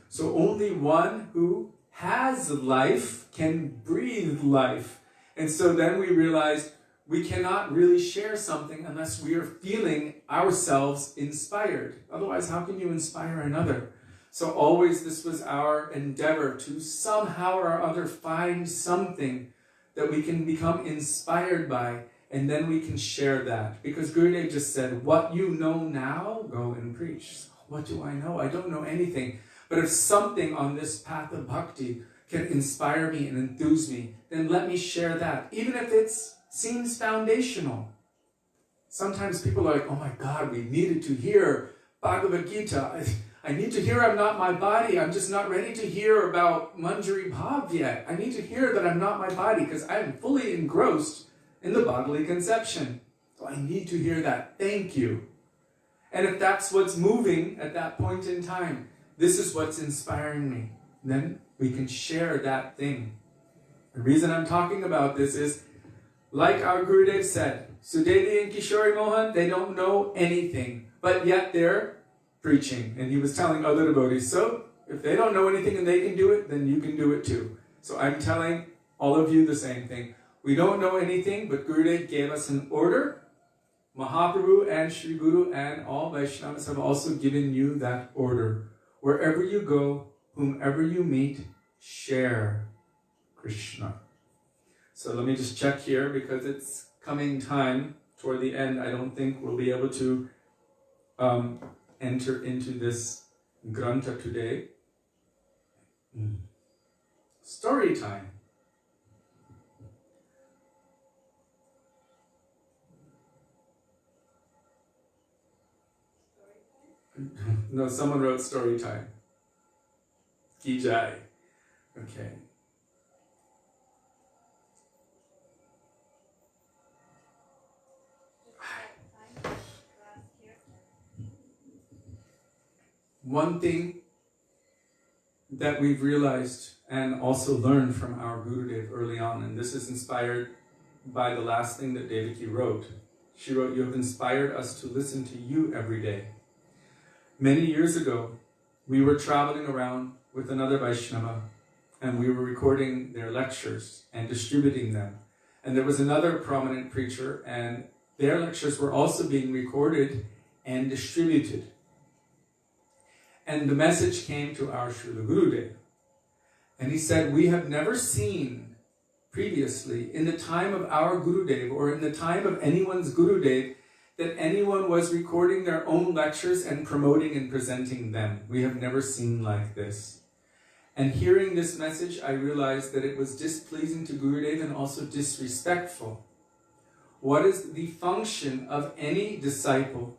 So only one who has life can breathe life. And so then we realized we cannot really share something unless we are feeling ourselves inspired. Otherwise, how can you inspire another? So always this was our endeavor to somehow or other find something that we can become inspired by, and then we can share that. Because Gurudev just said, what you know now, go and preach. So what do I know? I don't know anything. But if something on this path of bhakti can inspire me and enthuse me, then let me share that. Even if it seems foundational. Sometimes people are like, oh my God, we needed to hear Bhagavad Gita. I need to hear I'm not my body. I'm just not ready to hear about Manjari Bhav yet. I need to hear that I'm not my body because I am fully engrossed in the bodily conception. So I need to hear that. Thank you. And if that's what's moving at that point in time, this is what's inspiring me, then we can share that thing. The reason I'm talking about this is, like our Gurudev said, Sudevi and Kishori Mohan, they don't know anything, but yet they're preaching. And he was telling other devotees, so if they don't know anything and they can do it, then you can do it too. So I'm telling all of you the same thing. We don't know anything, but Gurudev gave us an order. Mahaprabhu and Sri Guru and all Vaishnavas have also given you that order. Wherever you go, whomever you meet, share Krishna. So let me just check here, because it's coming time toward the end. I don't think we'll be able to enter into this grantha today. Story time. No, someone wrote story time. Ki Jai. Okay. One thing that we've realized and also learned from our Gurudev early on, and this is inspired by the last thing that Devaki wrote. She wrote, you have inspired us to listen to you every day. Many years ago, we were traveling around with another Vaishnava, and we were recording their lectures and distributing them. And there was another prominent preacher, and their lectures were also being recorded and distributed. And the message came to our Srila Gurudev. And he said, we have never seen previously, in the time of our Gurudev, or in the time of anyone's Gurudev, that anyone was recording their own lectures and promoting and presenting them. We have never seen like this. And hearing this message, I realized that it was displeasing to Gurudev and also disrespectful. What is the function of any disciple?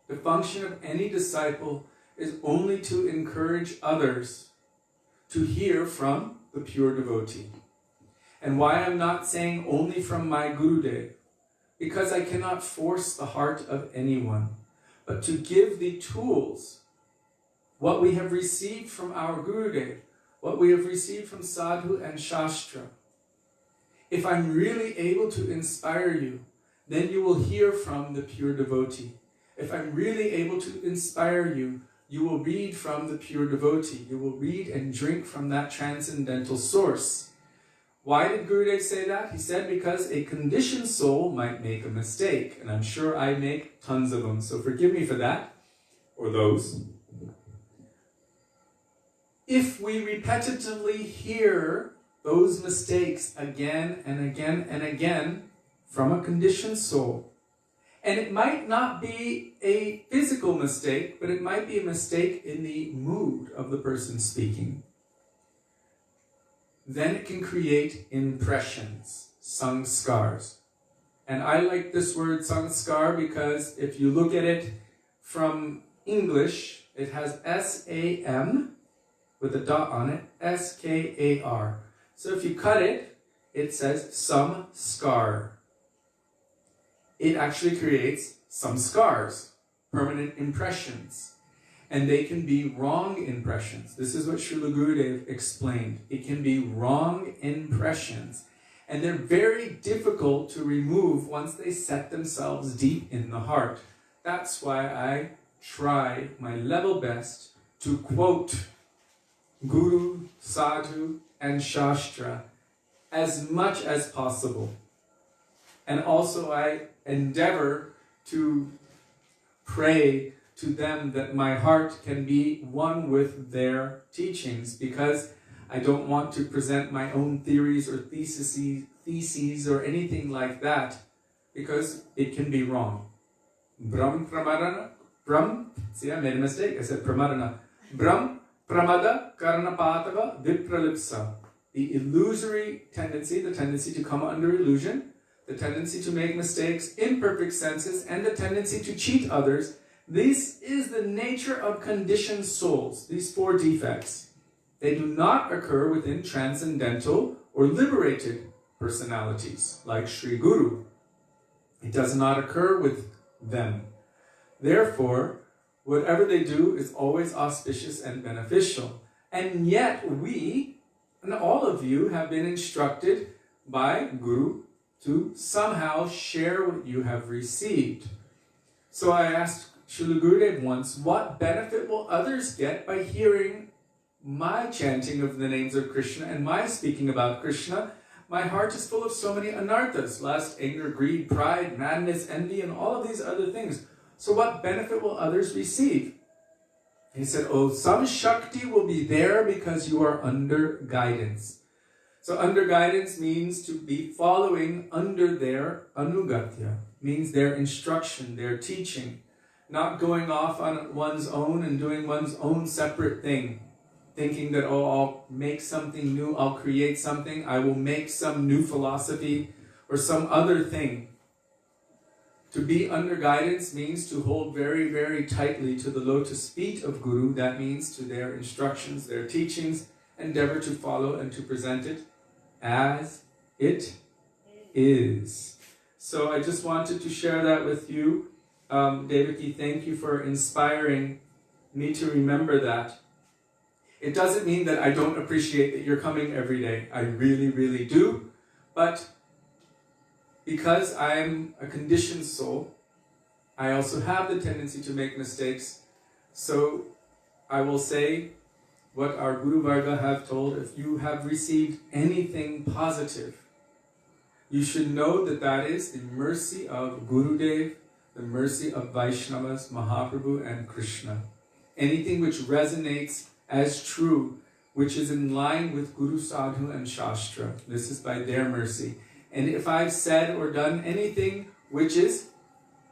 The function of any disciple is only to encourage others to hear from the pure devotee. And why I'm not saying only from my Gurudev, because I cannot force the heart of anyone, but to give the tools, what we have received from our Gurudev, what we have received from Sadhu and Shastra. If I'm really able to inspire you, then you will hear from the pure devotee. If I'm really able to inspire you, you will read from the pure devotee. You will read and drink from that transcendental source. Why did Gurudev say that? He said because a conditioned soul might make a mistake. And I'm sure I make tons of them. So forgive me for that, or those. If we repetitively hear those mistakes again and again and again from a conditioned soul, and it might not be a physical mistake, but it might be a mistake in the mood of the person speaking, then it can create impressions, sanskars. And I like this word sanskar because if you look at it from English, it has S-A-M with a dot on it, S-K-A-R. So if you cut it, it says samskar. It actually creates some scars, permanent impressions. And they can be wrong impressions. This is what Srila Gurudev explained. It can be wrong impressions. And they're very difficult to remove once they set themselves deep in the heart. That's why I try my level best to quote Guru, Sadhu, and Shastra as much as possible. And also I endeavor to pray to them that my heart can be one with their teachings, because I don't want to present my own theories or theses or anything like that, because it can be wrong. See, I made a mistake. I said pramarana. Brahm, pramada, karanapatava, vipralipsa. The illusory tendency, the tendency to come under illusion, the tendency to make mistakes, imperfect senses, and the tendency to cheat others. This is the nature of conditioned souls, these four defects. They do not occur within transcendental or liberated personalities, like Sri Guru. It does not occur with them. Therefore, whatever they do is always auspicious and beneficial. And yet we, and all of you, have been instructed by Guru to somehow share what you have received. So I asked Srila Gurudev once, what benefit will others get by hearing my chanting of the names of Krishna and my speaking about Krishna? My heart is full of so many anarthas, lust, anger, greed, pride, madness, envy, and all of these other things. So what benefit will others receive? He said, oh, some Shakti will be there because you are under guidance. So under guidance means to be following under their anugatya, means their instruction, their teaching, not going off on one's own and doing one's own separate thing, thinking that, oh, I'll make something new, I'll create something, I will make some new philosophy or some other thing. To be under guidance means to hold very, very tightly to the lotus feet of Guru. That means to their instructions, their teachings, endeavor to follow and to present it as it is. So I just wanted to share that with you. Devaki, thank you for inspiring me to remember that. It doesn't mean that I don't appreciate that you're coming every day. I really, really do. But because I'm a conditioned soul, I also have the tendency to make mistakes. So I will say what our Guru Varga have told: if you have received anything positive, you should know that that is the mercy of Gurudev, the mercy of Vaishnavas, Mahaprabhu and Krishna. Anything which resonates as true, which is in line with Guru, Sadhu and Shastra, this is by their mercy. And if I've said or done anything which is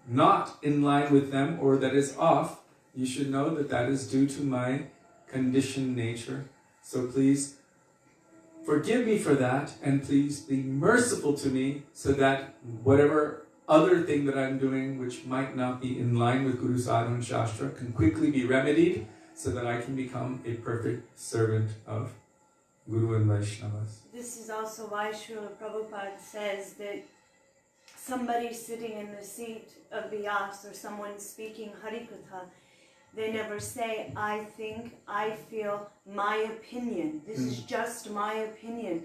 not in line with them or that is off, you should know that that is due to my conditioned nature. So please forgive me for that, and please be merciful to me so that whatever other thing that I'm doing which might not be in line with Guru, Sadhu and Shastra can quickly be remedied so that I can become a perfect servant of Guru and Vaishnavas. This is also why Srila Prabhupada says that somebody sitting in the seat of Vyas or someone speaking Harikatha, they never say, I think, I feel, my opinion. This is just my opinion.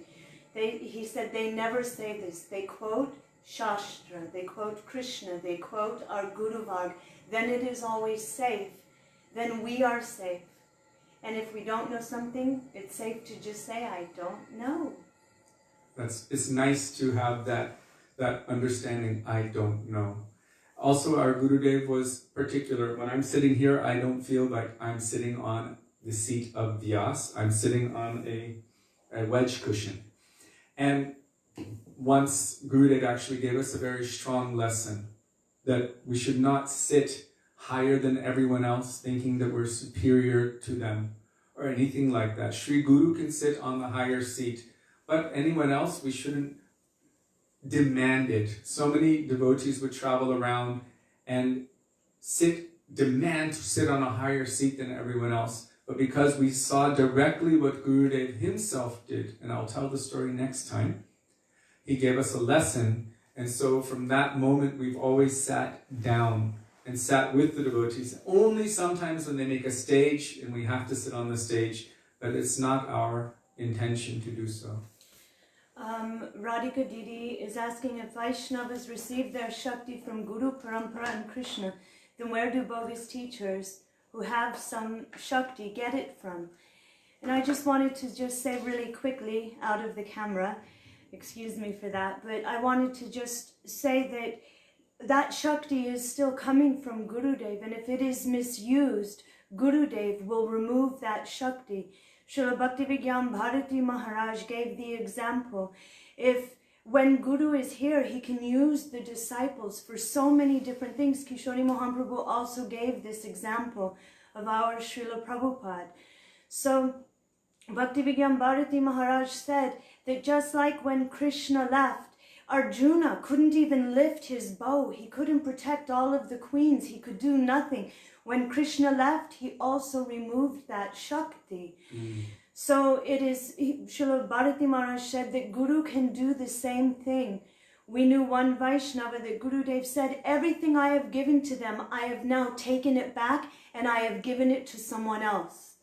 He said they never say this. They quote Shastra, they quote Krishna, they quote our Guru Varga. Then it is always safe. Then we are safe. And if we don't know something, it's safe to just say, I don't know. It's nice to have that understanding, I don't know. Also, our Gurudev was particular. When I'm sitting here, I don't feel like I'm sitting on the seat of Vyas. I'm sitting on a wedge cushion. And once Gurudev actually gave us a very strong lesson that we should not sit higher than everyone else, thinking that we're superior to them or anything like that. Sri Guru can sit on the higher seat, but anyone else, we shouldn't demand it. So many devotees would travel around and demand to sit on a higher seat than everyone else. But because we saw directly what Gurudev himself did, and I'll tell the story next time, he gave us a lesson. And so from that moment, we've always sat down and sat with the devotees. Only sometimes when they make a stage and we have to sit on the stage, but it's not our intention to do so. Radhika Didi is asking if Vaishnavas receive their Shakti from Guru, Parampara and Krishna, then where do bogus teachers who have some Shakti get it from? And I just wanted to just say really quickly out of the camera, excuse me for that, but I wanted to just say that that Shakti is still coming from Gurudev, and if it is misused, Gurudev will remove that Shakti. Srila Bhaktivedanta Bharati Maharaj gave the example. If when Guru is here, he can use the disciples for so many different things. Kishori Mohan Prabhu also gave this example of our Srila Prabhupada. So Bhaktivedanta Bharati Maharaj said that just like when Krishna left, Arjuna couldn't even lift his bow. He couldn't protect all of the queens. He could do nothing. When Krishna left, he also removed that Shakti. So it is, Srila Bharati Maharaj said that Guru can do the same thing. We knew one Vaishnava that Gurudev said, everything I have given to them, I have now taken it back and I have given it to someone else.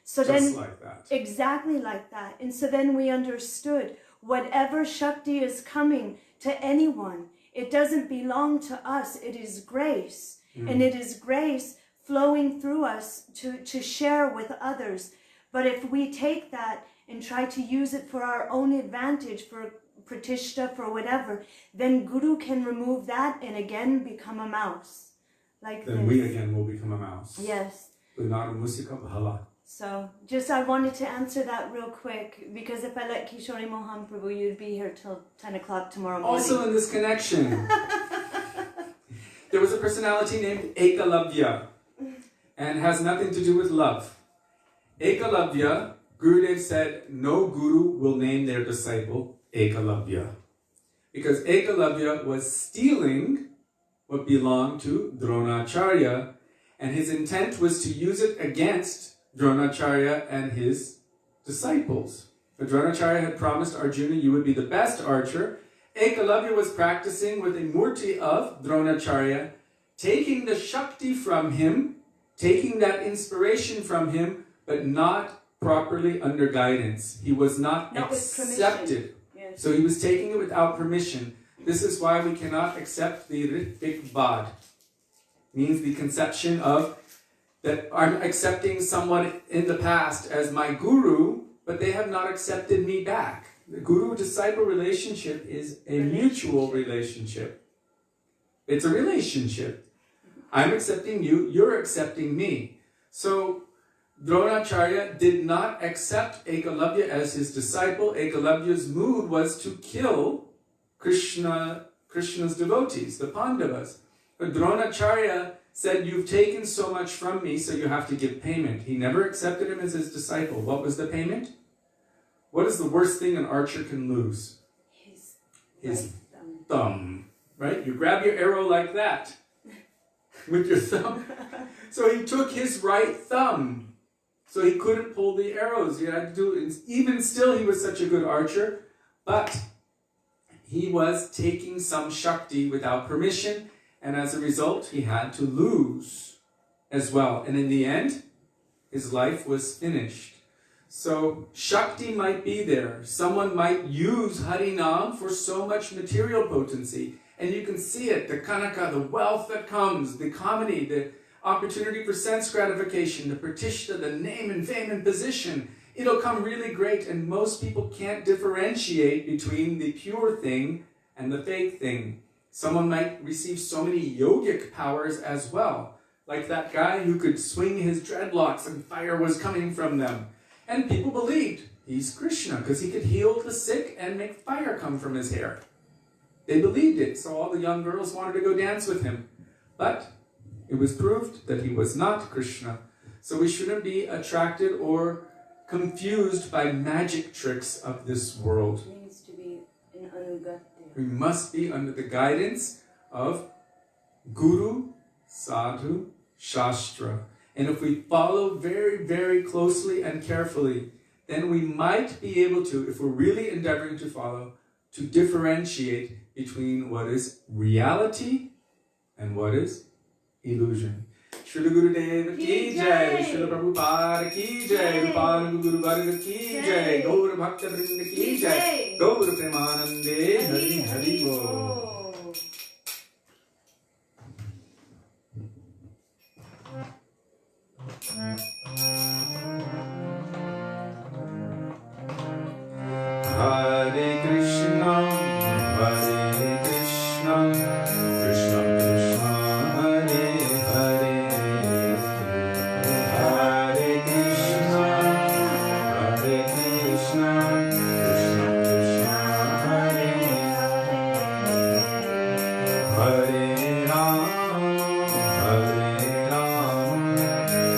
So Just then, like that. Exactly like that. And so then we understood whatever Shakti is coming to anyone, it doesn't belong to us. It is grace. And it is grace flowing through us to share with others. But if we take that and try to use it for our own advantage, for pratishta, for whatever, then Guru can remove that and again become a mouse. Like then this. we again will become a mouse. Yes. Unara musika bhala. So, just I wanted to answer that real quick, because if I let Kishori Mohan Prabhu, you'd be here till 10 o'clock tomorrow morning. Also in this connection, there was a personality named Ekalavya, and has nothing to do with love. Ekalavya, Gurudev said, no guru will name their disciple Ekalavya. Because Ekalavya was stealing what belonged to Dronacharya, and his intent was to use it against Dronacharya and his disciples. But Dronacharya had promised Arjuna, you would be the best archer. Ekalavya was practicing with a murti of Dronacharya, taking the Shakti from him, taking that inspiration from him, but not properly under guidance. He was not accepted. Yes. So he was taking it without permission. This is why we cannot accept the Ritvik Bad. Means the conception of that I'm accepting someone in the past as my guru, but they have not accepted me back. The guru-disciple relationship is a mutual relationship. It's a relationship. I'm accepting you, you're accepting me. So Dronacharya did not accept Ekalavya as his disciple. Ekalavya's mood was to kill Krishna's devotees, the Pandavas. But Dronacharya said, you've taken so much from me, so you have to give payment. He never accepted him as his disciple. What was the payment? What is the worst thing an archer can lose? His thumb. Right? You grab your arrow like that with your thumb. So he took his right thumb. So he couldn't pull the arrows. He had to do it. Even still, he was such a good archer. But he was taking some Shakti without permission. And as a result, he had to lose as well. And in the end, his life was finished. So Shakti might be there. Someone might use Harinam for so much material potency. And you can see it, the kanaka, the wealth that comes, the comedy, the opportunity for sense gratification, the pratishta, the name and fame and position. It'll come really great, and most people can't differentiate between the pure thing and the fake thing. Someone might receive so many yogic powers as well, like that guy who could swing his dreadlocks and fire was coming from them. And people believed he's Krishna because he could heal the sick and make fire come from his hair. They believed it, so all the young girls wanted to go dance with him. But it was proved that he was not Krishna. So we shouldn't be attracted or confused by magic tricks of this world. It needs to be in Anugati. We must be under the guidance of Guru, Sadhu, Shastra. And if we follow very, very closely and carefully, then we might be able to, if we're really endeavoring to follow, to differentiate between what is reality and what is illusion. Srila Gurudev ki jai, Srila Prabhupada ki jai, Rupal Guru Varga ki jai, Gaur Bhaktivedanta ki jai, Gaur Premanande Hari Hari Bol. Hare Krishna, Hare Krishna, Krishna Krishna, Hare Hare, Hare Krishna, Hare Krishna, Krishna Krishna, Hare Hare, Hare Rama, Hare Rama,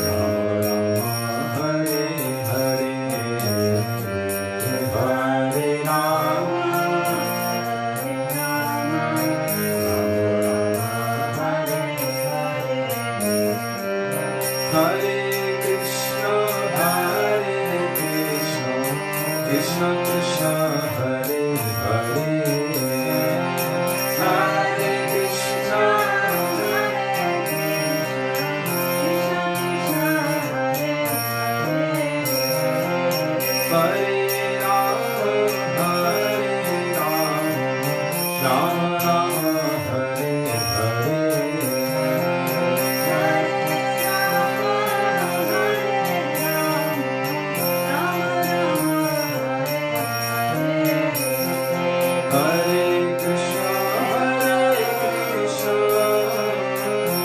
Rama Rama, Hare Hare, Hare Rama, Hare Krishna, Hare Krishna, Krishna Krishna, Hare Hare, Hare Krishna, Hare Rama, Hare Rama, Rama Rama, Hare Hare, Hare Krishna, Hare Krishna,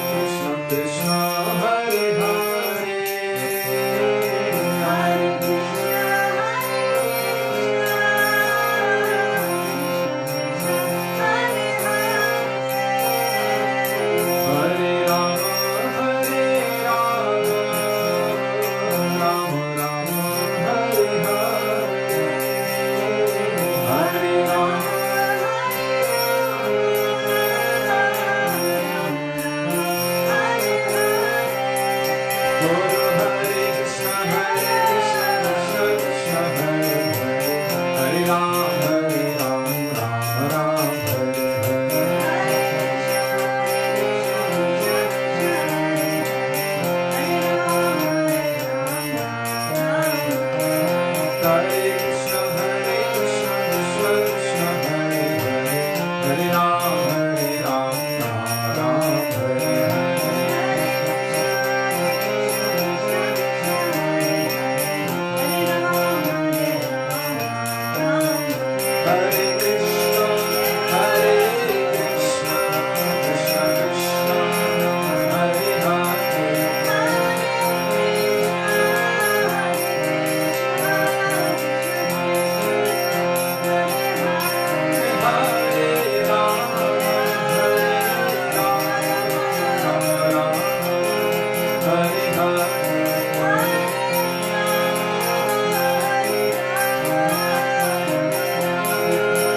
Krishna Krishna, Hare Hare, Hare Krishna, Hare Rama, Hare Rama, Rama Rama, Hare Hare, Hare Rama, Guru Hare Krishna, Hare Krishna, Krishna Krishna, Hare Hare, Hare Rama, Rama Rama, Hare Hare Krishna, Hare Krishna, Krishna Krishna, Hare Hare, Hare Rama, Rama Rama, Hare Hare Krishna, Hare Krishna, Krishna Krishna, Hare Hare, Hare Rama, Hare Rama, Rama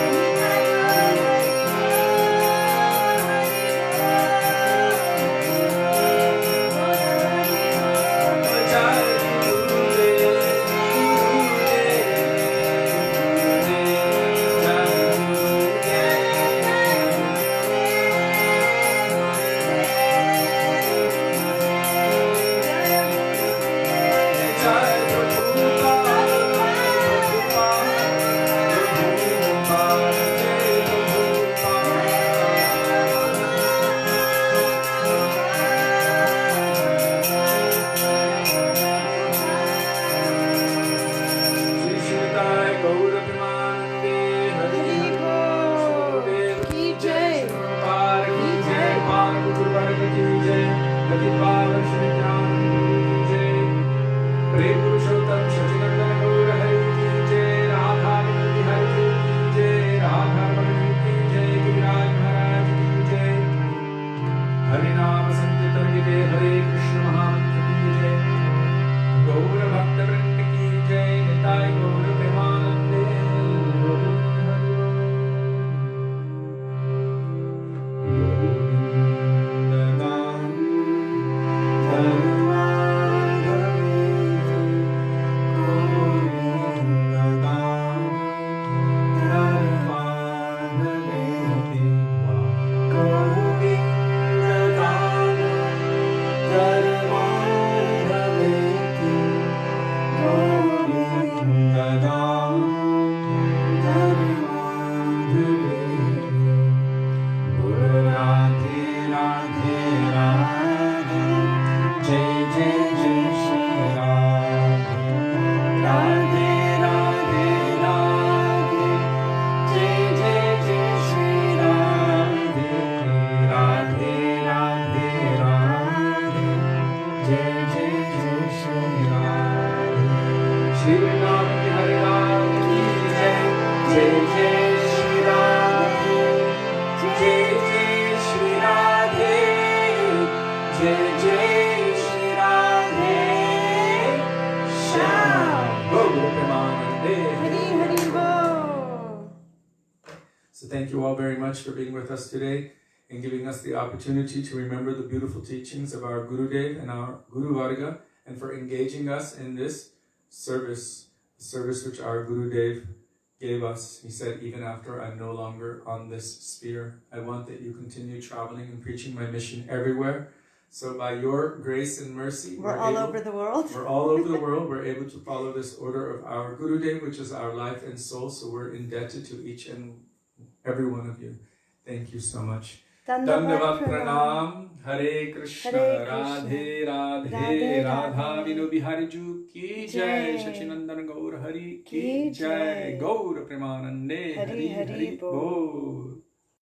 Rama, Hare thank you all very much for being with us today and giving us the opportunity to remember the beautiful teachings of our Gurudev and our Guru Varga, and for engaging us in this service which our Gurudev gave us. He said, even after I'm no longer on this sphere, I want that you continue traveling and preaching my mission everywhere. So by your grace and mercy, we're all over the world. We're all over the world. We're able to follow this order of our Gurudev, which is our life and soul. So we're indebted to each and every one of you. Thank you so much. Dandavat pranam. Hare Krishna, Radhe Radhe, Radha Vinu Bihari Ju ki jai, Shachinandan Gaur Hari ki jai, Gaur Premanande Hari Hari Bol.